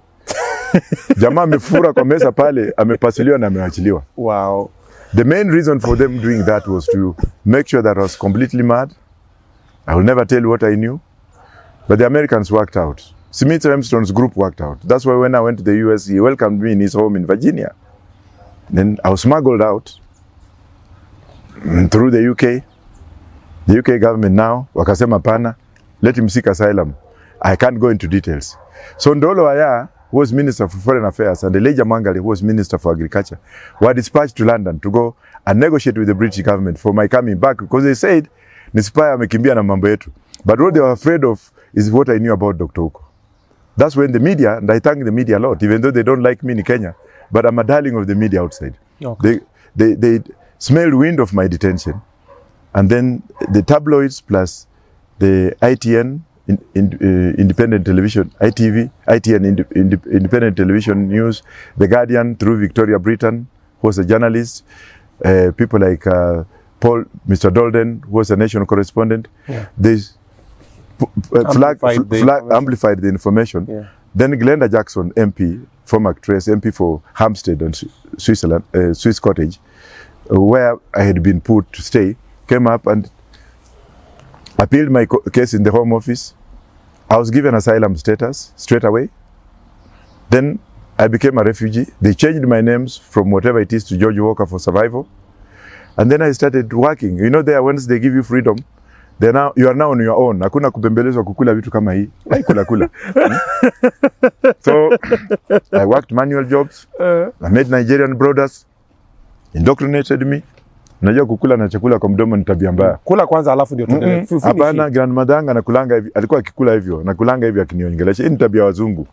Jamaa amefura kwa meza pale, amepasuliwa na ameachiliwa. Wow. The main reason for them doing that was to make sure that I was completely mad. I will never tell you what I knew. But the Americans worked out. Smith Armstrong's group worked out. That's why when I went to the US, he welcomed me in his home in Virginia. Then I was smuggled out through the UK. The UK government now, wakasema pana, let him seek asylum. I can't go into details. So Ndolo Aya, who was Minister for Foreign Affairs, and Elijah Mangale, who was Minister for Agriculture, were dispatched to London to go and negotiate with the British government for my coming back, because they said, Nisipaya amekimbia na mambo yetu. But what they were afraid of is what I knew about Dr. Uko. That's when the media, and I thank the media a lot, even though they don't like me in Kenya, but I'm a darling of the media outside. Okay. They smelled wind of my detention. And then the tabloids plus the ITN, independent television, ITN, independent television news, The Guardian through Victoria Britton, who was a journalist, people like Mr. Dolden, who was a national correspondent. Yeah. They amplified the information. Yeah. Then Glenda Jackson, MP, former actress, MP for Hampstead and Switzerland, Swiss Cottage, where I had been put to stay, came up and appealed my case in the Home Office. I was given asylum status straight away. Then I became a refugee. They changed my names from whatever it is to George Walker for survival. And then I started working. You know, there once they give you freedom, you are now on your own. Hakuna kubembelezwa kukula vitu kama hii. Kula. So I worked manual jobs. I made Nigerian brothers. Indoctrinated me. Unajua kukula na chakula kwa mdomo ni tabia mbaya. Kula kwanza alafu ndio tuendelee. Hapana, grandmother yangu anakulanga hivi, alikuwa akikula hivyo, nakulanga hivi akiniongelesha. Hii ni tabia wazungu.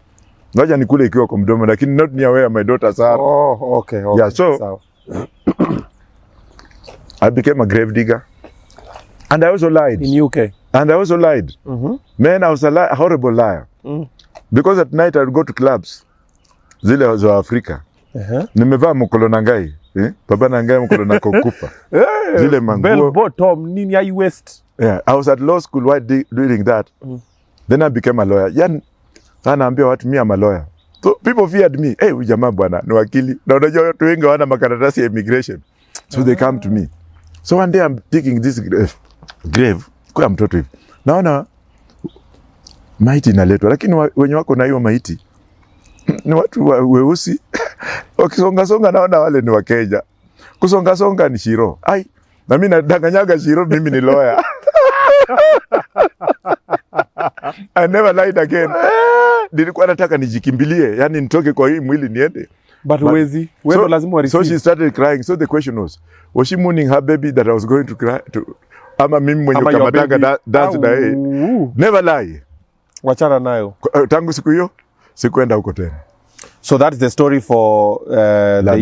Ngoja nikule ikiwa kwa mdomo, lakini not near where my daughters are. Oh, okay. Yeah, so I became a gravedigger. And I also lied. In UK. And I also lied. Man, I was a horrible liar. Because at night I would go to clubs. Zile za Afrika. Nimevaa mkolo na ngai. Baba na ngai mkolo na kokupa. Zile manguo. Bell bottom, nini ya West. Yeah, I was at law school while doing that. Then I became a lawyer. Yani, anaambia watu mimi am a lawyer. So people feared me. Hey, huyu jamaa bwana ni wakili. Na unajua watu wengi wana makaratasi ya immigration. So they come to me. So one day I'm digging this grave. Kwa mtoto hivi. Naona maiti inaletwa, lakini wenye wako na hiyo maiti ni watu weusi. Wakisonga naona wale ni Wakenya. Kusonga ni Shiro. Ai, na mimi nadanganyaga Shiro, mimi ni lawyer. I never lied again. Nilikuwa nataka nijikimbilie, yani nitoke kwa hii mwili niende. But wezi, wewe lazima So receive. she started crying. So the question was she mourning her baby that I was going to cry to? Ama mimi mwenye kamatanga dance na yeye. Never lie. Wachana nayo. Tangu siku hiyo sikuenda huko tena. So that's the story for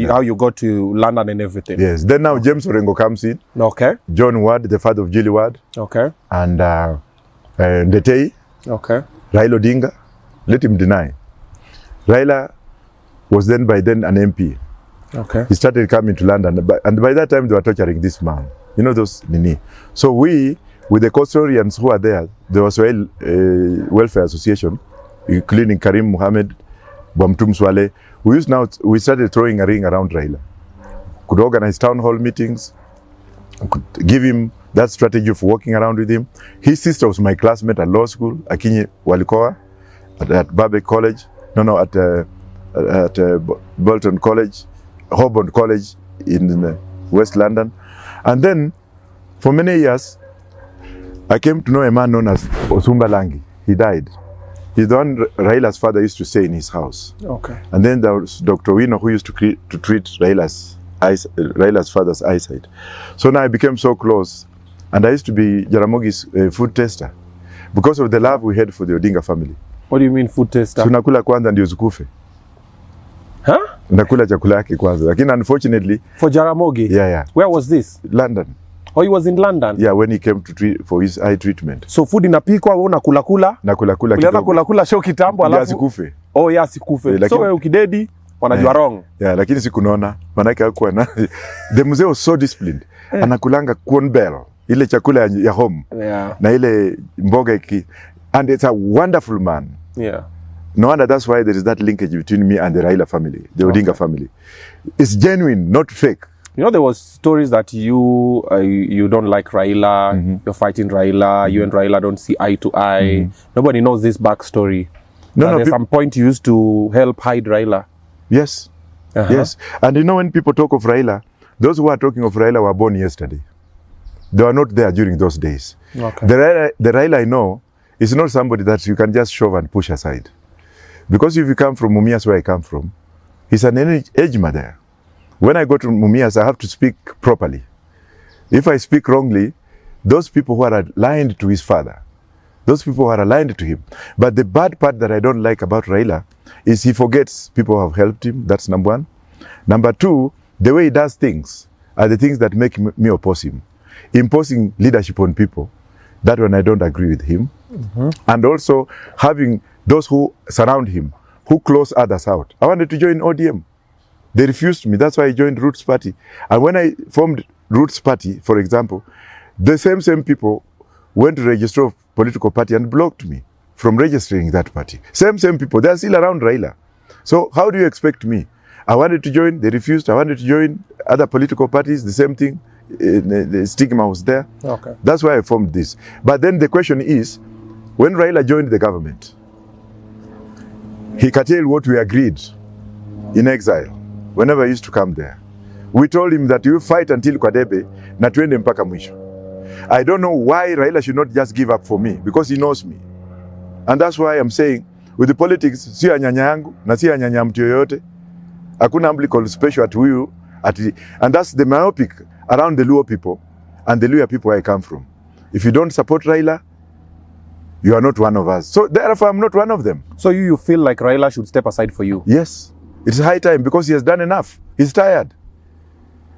how you got to London and everything. Yes. Then now James Orengo comes in. Okay. John Ward, the father of Jilly Ward. Okay. And Ndetei. Okay. Raila Odinga. Let him deny. Raila was by then an MP. Okay. He started coming to London, and by that time they were torturing this man. You know those nini. So we, with the custodians who are there was a welfare association, including Karim Mohammed, Bamtum Swale. We started throwing a ring around Raila. Could organize town hall meetings, could give him that strategy of walking around with him. His sister was my classmate at law school, Akinyi Walikoa, at Babek College. At Bolton College, Holborn College in West London. And then, for many years, I came to know a man known as Osumba Langi. He died. He's the one Raila's father used to stay in his house. Okay. And then there was Dr. Wino, who used to treat Raila's father's eyesight. So now I became so close. And I used to be Jaramogi's food tester because of the love we had for the Odinga family. What do you mean food taster? Tunakula kwanza ndio zikufe. Huh? Unakula chakula yake kwanza. Lakini unfortunately for Jaramogi. Yeah. Where was this? London. Oh, he was in London. Yeah, when he came to for his eye treatment. So food inapikwa wewe unakula kula. Na kula kidogo. Kula show kitambo alafu asikufe. Oh, yeah, asikufe. So wewe ukidedi wanajua wrong. Yeah, lakini sikunaona. Maana yake hakuwa na the mzee was so disciplined. Anakulanga corn bell, ile chakula ya home. Yeah. Na ile mboga iki, and it's a wonderful man. Yeah. No wonder that's why there is that linkage between me and the Raila family, the Odinga family. It's genuine, not fake. You know, there was stories that you don't like Raila, you're fighting Raila, you and Raila don't see eye to eye. Nobody knows this backstory. No, there's some point you used to help hide Raila. Yes. Yes. And you know, when people talk of Raila, those who are talking of Raila were born yesterday. They were not there during those days. Okay. The Raila I know is not somebody that you can just shove and push aside. Because if you come from Mumias, where I come from, he's an ejima there. When I go to Mumias, I have to speak properly. If I speak wrongly, those people who are aligned to his father, those people who are aligned to him. But the bad part that I don't like about Raila is he forgets people who have helped him. That's number one. Number two, the way he does things are the things that make me oppose him. Imposing leadership on people, that one I don't agree with him. And also having those who surround him, who close others out. I wanted to join ODM. They refused me. That's why I joined Roots Party. And when I formed Roots Party, for example, the same people went to register a political party and blocked me from registering that party. Same people. They are still around Raila. So how do you expect me? I wanted to join. They refused. I wanted to join other political parties. The same thing. The stigma was there. Okay. That's why I formed this. But then the question is, when Raila joined the government, he curtailed what we agreed in exile whenever he used to come there. We told him that you fight until Kwadebe na tuende mpaka mwisho. I don't know why Raila should not just give up for me, because he knows me. And that's why I'm saying, with the politics, si ya nyanya yangu na si ya nyanya mtu yoyote. Hakuna umbilical special at huyu. And that's the myopic around the Luo people and the Luo people where I come from. If you don't support Raila, you are not one of us. So therefore, I'm not one of them. So you feel like Raila should step aside for you? Yes. It's high time, because he has done enough. He's tired.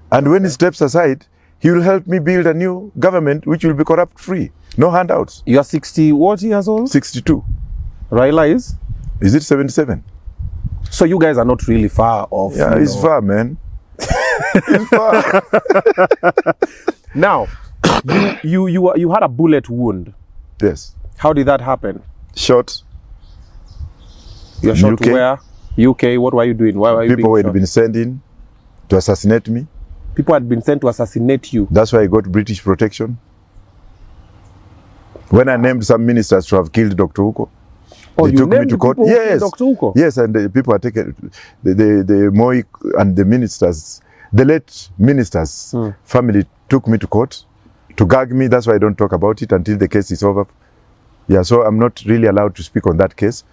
And when he steps aside, he will help me build a new government which will be corrupt-free. No handouts. You are 60, what years old? 62. Raila is? Is it 77? So you guys are not really far off. Yeah, it's far, man. It's far. Now, you had a bullet wound. Yes. How did that happen? Shot. You were shot UK. where? UK. What were you doing? Why were you People being had been sending to assassinate me. People had been sent to assassinate you. That's why I got British protection. When I named some ministers to have killed Dr. Uko, Oh, they you took me named to court. people who Yes, killed Dr. Uko? yes, and the people are taken. The Moi and the ministers, the late ministers' family took me to court to gag me. That's why I don't talk about it until the case is over. Yeah, so I'm not really allowed to speak on that case.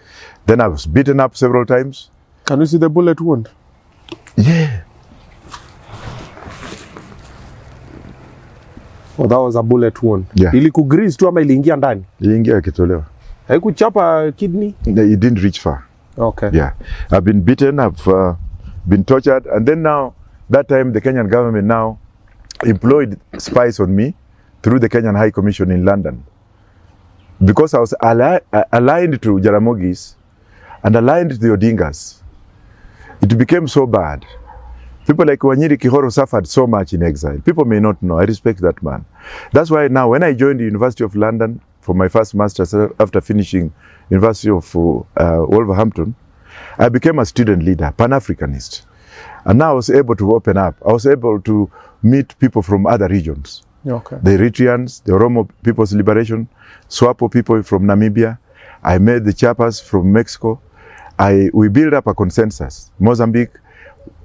Then I was beaten up several times. Can you see the bullet wound? Yeah. Oh, that was a bullet wound. Yeah. Ilikugrease tu ama iliingia ndani? Iliingia ikitolewa. Haikuchapa kidney? It didn't reach far. Okay. Yeah. I've been beaten, I've been tortured, and then now, that time the Kenyan government now employed spies on me through the Kenyan High Commission in London. Because I was aligned to Jaramogi's and aligned to the Odingas. It became so bad. People like Wanyiri Kihoro suffered so much in exile. People may not know. I respect that man. That's why now when I joined the University of London for my first master's after finishing University of Wolverhampton, I became a student leader, Pan-Africanist. And now I was able to open up. I was able to meet people from other regions. Okay. The Eritreans, the Oromo People's Liberation, Swapo people from Namibia. I met the Chiapas from Mexico. We built up a consensus. Mozambique.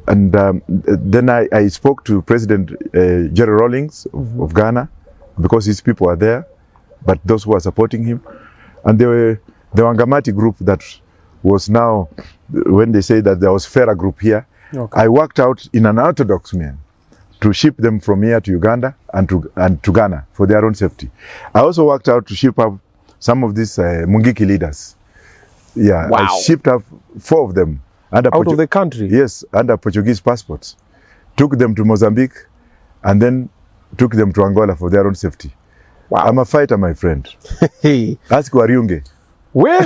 And then I spoke to President Jerry Rawlings of Ghana, because his people are there, but those who are supporting him. And the Wangamati group that was now, when they say that there was Fera group here, okay. I worked out in an orthodox man to ship them from here to Uganda and to Ghana for their own safety. I also worked out to ship up some of these Mungiki leaders Yeah, Wow. I shipped up 4 of them. Out of the country? Yes, under Portuguese passports. Took them to Mozambique and then took them to Angola for their own safety. Wow. I'm a fighter, my friend. Hey. Ask Wariunge. Well,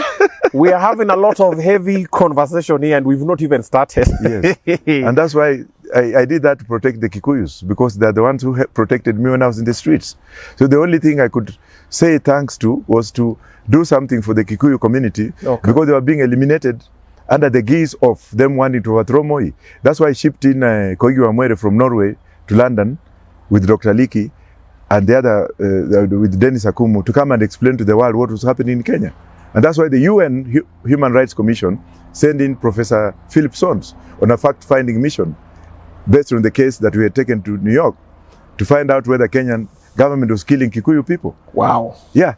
we are having a lot of heavy conversation here and we've not even started. Yes. And that's why I did that to protect the Kikuyus, because they're the ones who protected me when I was in the streets. So the only thing I could say thanks to was to do something for the Kikuyu community, because they were being eliminated under the guise of them wanting to overthrow Moi. That's why I shipped in Koigi Wamwere from Norway to London with Dr. Liki and the other, with Dennis Akumu, to come and explain to the world what was happening in Kenya. And that's why the UN Human Rights Commission sent in Professor Philip Sons on a fact-finding mission based on the case that we had taken to New York to find out whether Kenyan government was killing Kikuyu people. Wow. Yeah.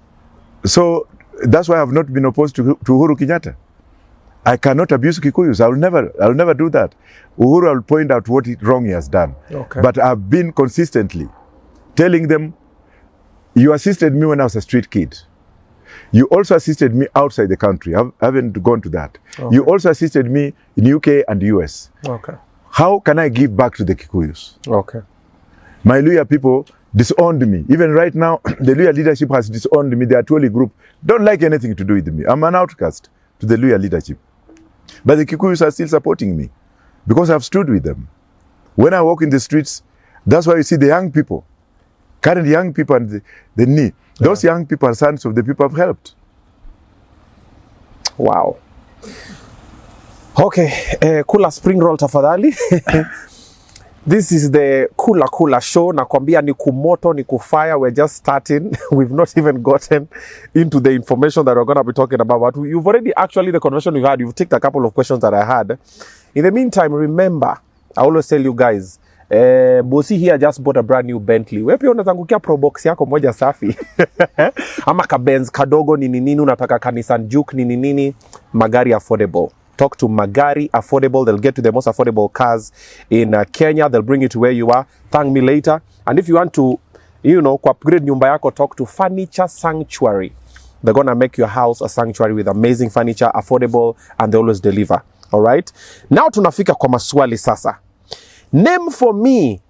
So that's why I have not been opposed to Uhuru Kenyatta. I cannot abuse Kikuyus. I will never do that. Uhuru will point out what wrong he has done. Okay. But I've been consistently telling them, you assisted me when I was a street kid. You also assisted me outside the country. I haven't gone to that. Okay. You also assisted me in UK and US. Okay. How can I give back to the Kikuyus? Okay. My Luya people disowned me. Even right now, the Luya leadership has disowned me. The Atwoli group don't like anything to do with me. I'm an outcast to the Luya leadership. But the Kikuyus are still supporting me because I've stood with them. When I walk in the streets, that's why you see the young people, current young people and the knee. Those young people are sons of the people I've helped. Wow. Okay, Kula spring roll tafadhali. This is the Kula Cooler Show. Nakwambia ni kumoto, ni kufire. We're just starting. We've not even gotten into the information that we're going to be talking about. But you've already, actually, the conversation we've had, you've ticked a couple of questions that I had. In the meantime, remember, I always tell you guys, Bosi here just bought a brand new Bentley. Wewe pia unazangukia Probox yako moja safi. Ama ka Benz kadogo nini unataka Nissan Juke nini magari affordable. Talk to Magari Affordable. They'll get to the most affordable cars in Kenya. They'll bring you to where you are. Thank me later. And if you want to, upgrade nyumba yako, talk to Furniture Sanctuary. They're going to make your house a sanctuary with amazing furniture, affordable, and they always deliver. All right? Now tunafika kwa maswali sasa. Name for me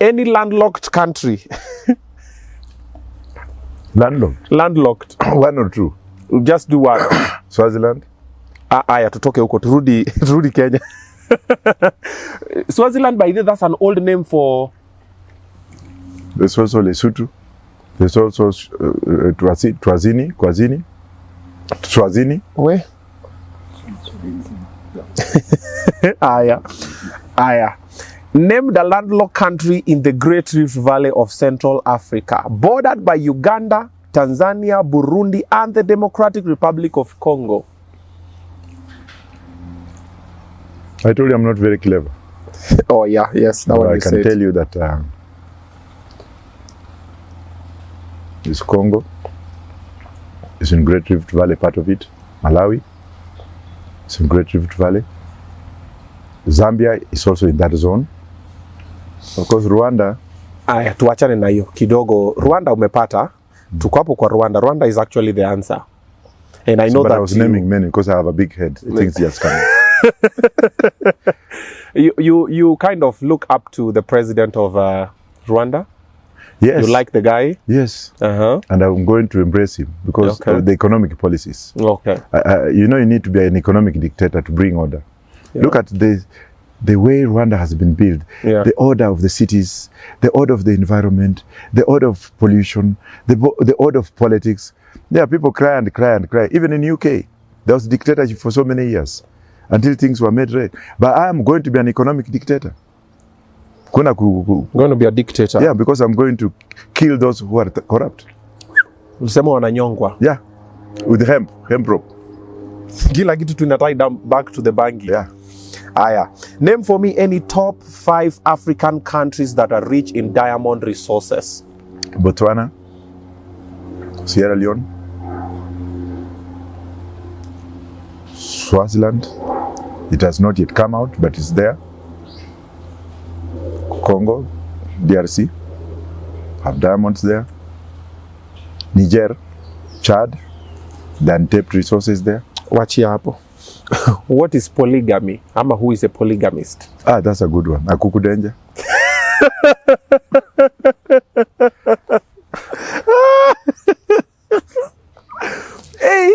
any landlocked country. Landlocked? Landlocked. One or two? Just do one. Swaziland? Aya, tutoke huko, turudi Kenya. Swaziland, by the way, that's an old name for... There's also Lesotho. There's also Swazini. Where? Aya. Name the landlocked country in the Great Rift Valley of Central Africa, bordered by Uganda, Tanzania, Burundi, and the Democratic Republic of Congo. I told you I'm not very clever. Oh yeah, yes, that one I you can said. tell you that it's Congo. It's in Great Rift Valley, part of it. Malawi. It's in Great Rift Valley. Zambia is also in that zone. Of course, Rwanda. Aya, tuachane na hiyo kidogo. Rwanda umepata. Tuko hapo kwa Rwanda. Rwanda is actually the answer. And I know but that I was naming many because I have a big head. Things just come. You kind of look up to the president of Rwanda. Yes. You like the guy? Yes. Uh-huh. And I'm going to embrace him because of the economic policies. Okay. You need to be an economic dictator to bring order. Yeah. Look at the way Rwanda has been built. Yeah. The order of the cities, the order of the environment, the order of pollution, the order of politics. There are people cry and cry and cry. Even in UK, there was dictatorship for so many years until things were made right. But I am going to be an economic dictator. Going to be a dictator? Yeah, because I'm going to kill those who are corrupt. Ulisema wananyongwa? Yeah, with hemp rope. Kila kitu tunatai back to the bangi. Yeah. Aya. Name for me any top 5 African countries that are rich in diamond resources. Botswana, Sierra Leone, Swaziland. It has not yet come out, but it's there. Congo, DRC, have diamonds there. Niger, Chad, the untapped resources there. Wachia hapo. What is polygamy? Ama who is a polygamist? That's a good one. Akuku danger. Hey.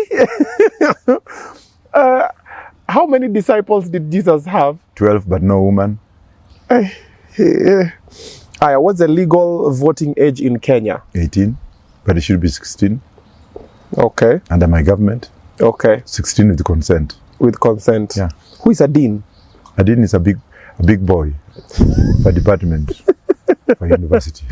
How many disciples did Jesus have? 12, but no woman. What's the legal voting age in Kenya? 18, but it should be 16. Okay. Under my government. Okay. 16 with consent. With consent. Yeah. Who is a dean? A dean is a big boy for department for university.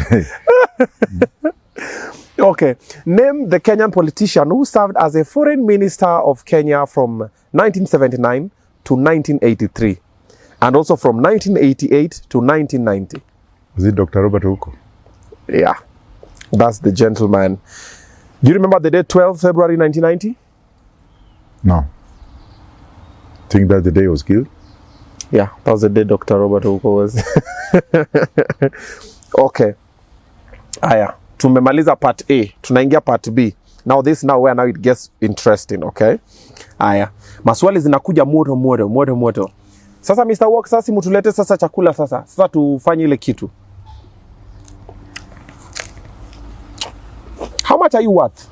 Okay. Name the Kenyan politician who served as a foreign minister of Kenya from 1979 to 1983, and also from 1988 to 1990. Was it Dr. Robert Ouko? Yeah, that's the gentleman. Do you remember the day 12 February 1990? No. Think that the day he was killed? Yeah, that was the day Dr. Robert Ouko was. Okay. Aya, tumemaliza part A, tunaingia part B. Now this where now it gets interesting, okay? Aya, maswali zinakuja moto. Sasa Mr. Wok, sasa mutulete sasa chakula sasa. Sasa tufanye ile kitu. How much are you worth?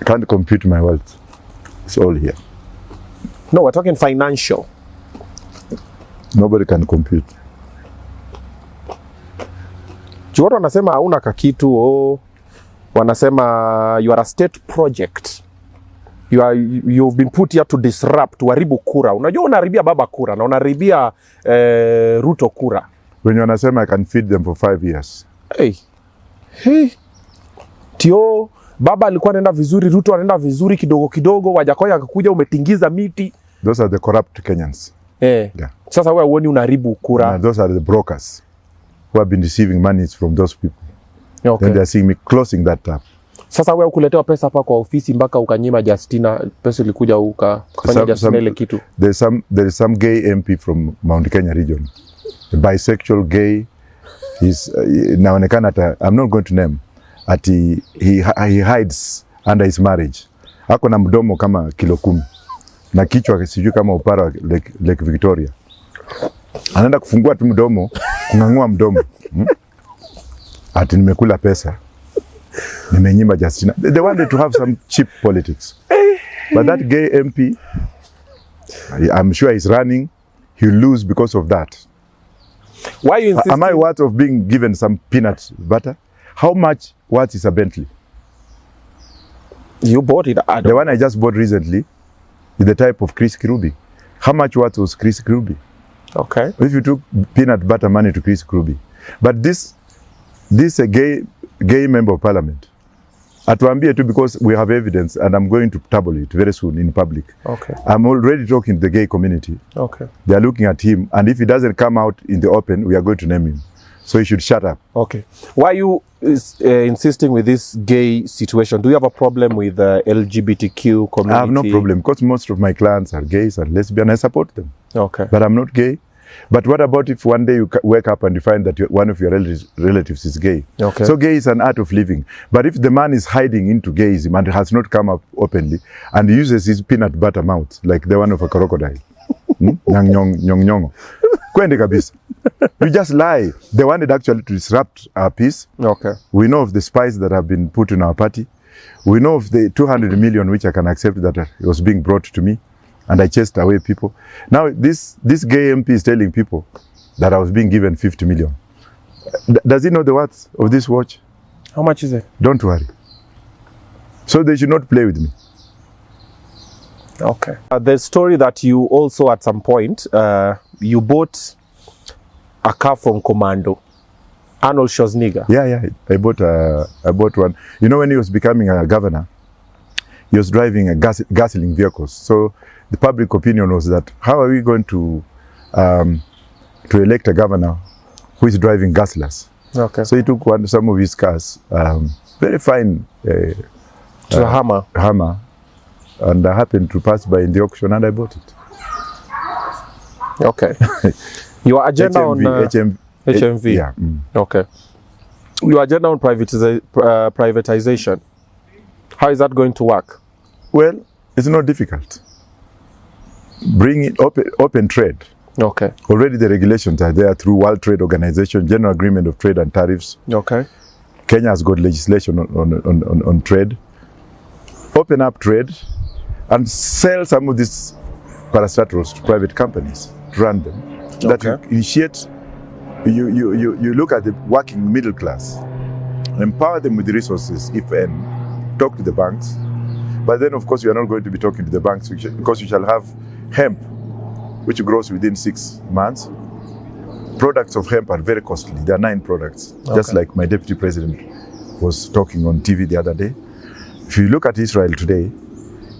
I can't compute my wealth. It's all here. No, we're talking financial. Nobody can compute. Watu wanasema hauna kakitu, wanasema you are a state project. You've been put here to disrupt, uharibu kura. Unajua unaharibia baba kura na unaharibia Ruto kura. When you wanasema I can feed them for 5 years. Hey. Tio, baba alikuwa anaenda vizuri, Ruto anaenda vizuri kidogo, Wajackoya akakuja umetingiza miti. Those are the corrupt Kenyans. Yeah. Sasa wewe uone unaharibu kura. Those are the brokers who have been receiving monies from those people. Okay. Then they are seeing me closing that tap. Sasa wewe ukuletewa pesa hapa kwa ofisi mpaka ukanyima Justina, pesa ilikuja ukafanya Justina ile kitu. There is some gay MP from Mount Kenya region. A bisexual gay. He's naonekana I'm not going to name. He hides under his marriage. Ako na mdomo kama kilo 10. Na kichwa sijui kama upara wa Lake Victoria. Anaenda kufungua tu mdomo, kungangua mdomo. Ati nimekula pesa. Nimenyima Justina. They wanted to have some cheap politics. But that gay MP, I'm sure he's running. He'll lose because of that. Why you insisting? Am I worth of being given some peanut butter? How much worth is a Bentley? You bought it. The one I just bought recently is the type of Chris Kirubi. How much worth was Chris Kirubi? Okay. If you took peanut butter money to Chris Kirubi. But this a gay member of parliament. Atuambie too, because we have evidence and I'm going to table it very soon in public. Okay. I'm already talking to the gay community. Okay. They are looking at him, and if he doesn't come out in the open, we are going to name him. So he should shut up. Okay. Why are you insisting with this gay situation? Do you have a problem with the LGBTQ community? I have no problem, because most of my clients are gays and lesbian. I support them. Okay. But I'm not gay. But what about if one day you wake up and you find that one of your relatives is gay? Okay. So gay is an art of living. But if the man is hiding into gayism and has not come up openly and uses his peanut butter mouth like the one of a crocodile, nyong. Kwende kabisa. You just lie. They wanted actually to disrupt our peace. Okay. We know of the spies that have been put in our party. We know of the 200 million which I can accept that was being brought to me. And I chased away people. Now this gay MP is telling people that I was being given 50 million. Does he know the worth of this watch? How much is it? Don't worry. So they should not play with me. Okay. The story that you also at some point, you bought a car from Commando, Arnold Schwarzenegger. Yeah. I bought one. You know, when he was becoming a governor, he was driving a gasoline vehicles. So the public opinion was that, how are we going to elect a governor who is driving gasless? Okay. So he took some of his cars, very fine. It's a Hammer. And I happened to pass by in the auction and I bought it. Okay. Your agenda HMV. Yeah. Okay. Your agenda on privatization. How is that going to work? Well, it's not difficult. Bring in open trade. Okay. Already the regulations are there through World Trade Organization, General Agreement of Trade and Tariffs. Okay. Kenya has got legislation on trade. Open up trade and sell some of these parastatals to private companies to run them. That you initiate, you look at the working middle class, empower them with the resources, if any, talk to the banks. But then, of course, you are not going to be talking to the banks because you shall have hemp, which grows within 6 months. Products of hemp are very costly. There are 9 products, just like my deputy president was talking on TV the other day. If you look at Israel today,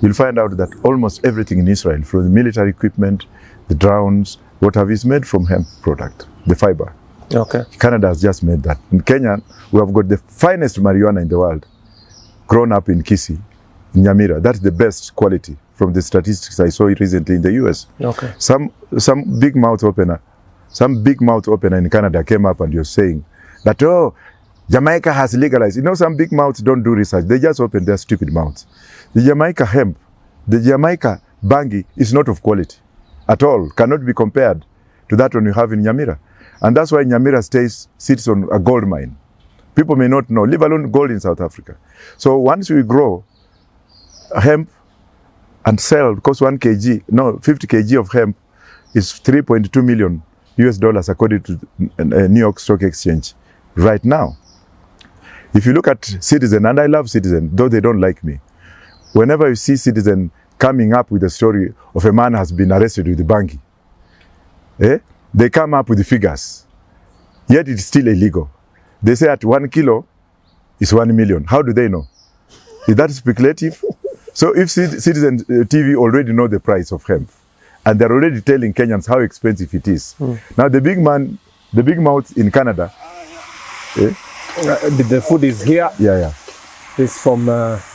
you'll find out that almost everything in Israel, from the military equipment, the drones, what have is made from hemp product, the fiber. Okay. Canada has just made that. In Kenya, we have got the finest marijuana in the world, grown up in Kisii, in Nyamira. That's the best quality from the statistics I saw recently in the US. Okay. Some big mouth opener in Canada came up and you're saying that, oh, Jamaica has legalized. You know, some big mouths don't do research. They just open their stupid mouths. The Jamaica hemp, the Jamaica bangi is not of quality at all. Cannot be compared to that one you have in Nyamira. And that's why Nyamira sits on a gold mine. People may not know, leave alone gold in South Africa. So once we grow hemp and sell, because 50 kg of hemp is $3.2 million US according to New York Stock Exchange right now. If you look at Citizen, and I love Citizen, though they don't like me, whenever you see Citizen coming up with a story of a man has been arrested with the bangi, they come up with the figures, yet it's still illegal. They say at 1 kilo is 1 million. How do they know? Is that speculative? So if Citizen TV already know the price of hemp, and they're already telling Kenyans how expensive it is. Now the big mouth in Canada, the food is here. It's from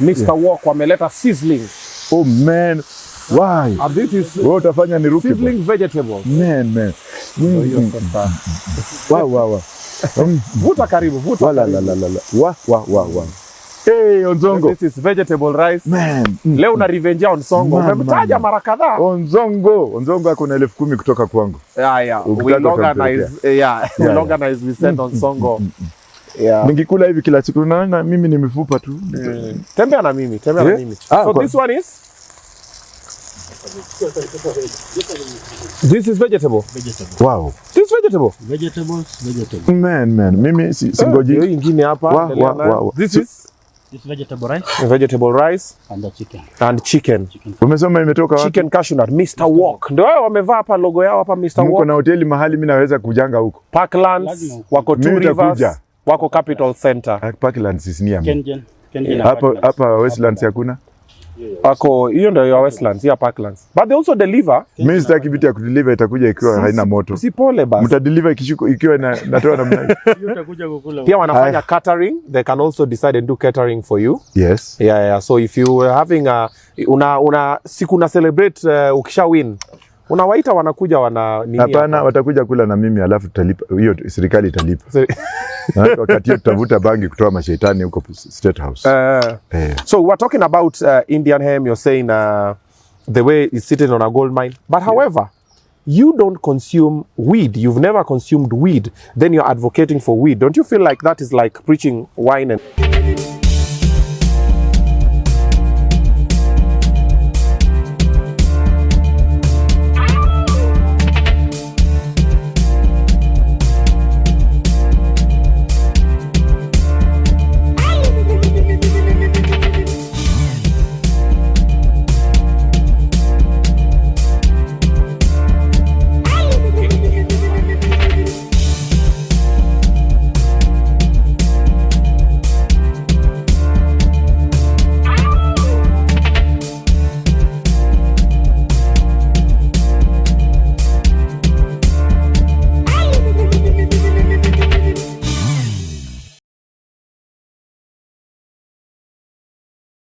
Mister Wok. Wameleta sizzling. Oh man, why? And this is sizzling vegetables. Man. Wow. Vuta karibu, vuta karibu. Wow. Hey, Onzongo. This is vegetable rice. Man. Leo na revenge ya Onzongo. Umemtaja mara kadhaa. Onzongo ako na 10,000 kutoka kwangu. Yeah. We'll organize, we send Onzongo. Ningikula hivi kila siku naona mimi ni mifupa tu. Tembea na mimi. So this one is? This is vegetable. Wow. This vegetable. Vegetables. Man. Mimi singoji. Hiyo ingine hapa. Wow. This is vegetable rice. Vegetable rice and chicken. Umesoma imetoka wapi? Chicken cashew nut, Mister Wok. Ndio wao wamevaa hapa logo yao hapa Mister Wok. Mko na hoteli mahali mimi naweza kujanga huko. Parklands, wako Two Rivers, wako Capital Center. Parklands is near me. Kenyan Hapa Westlands hakuna. Wako hiyo ndio ya Westlands, ya Parklands. But they also deliver. Mimi sitaki vitu ya kudeliver itakuja ikiwa haina moto. Usipole basi. Mtadeliver ikiwa natoa namna hiyo. Utakuja kukula. Pia wanafanya catering. They can also decide and do catering for you. Yes. Yeah. So if you are having siku una celebrate ukisha win, unawaita wanakuja nini? Hapana, watakuja kula na mimi alafu tutalipa. Hiyo serikali italipa. Wakati tutavuta bangi kutoa mashetani huko State House. So we're talking about Indian hemp. You're saying the way it's sitting on a gold mine. But however, you don't consume weed. You've never consumed weed. Then you're advocating for weed. Don't you feel like that is like preaching wine and...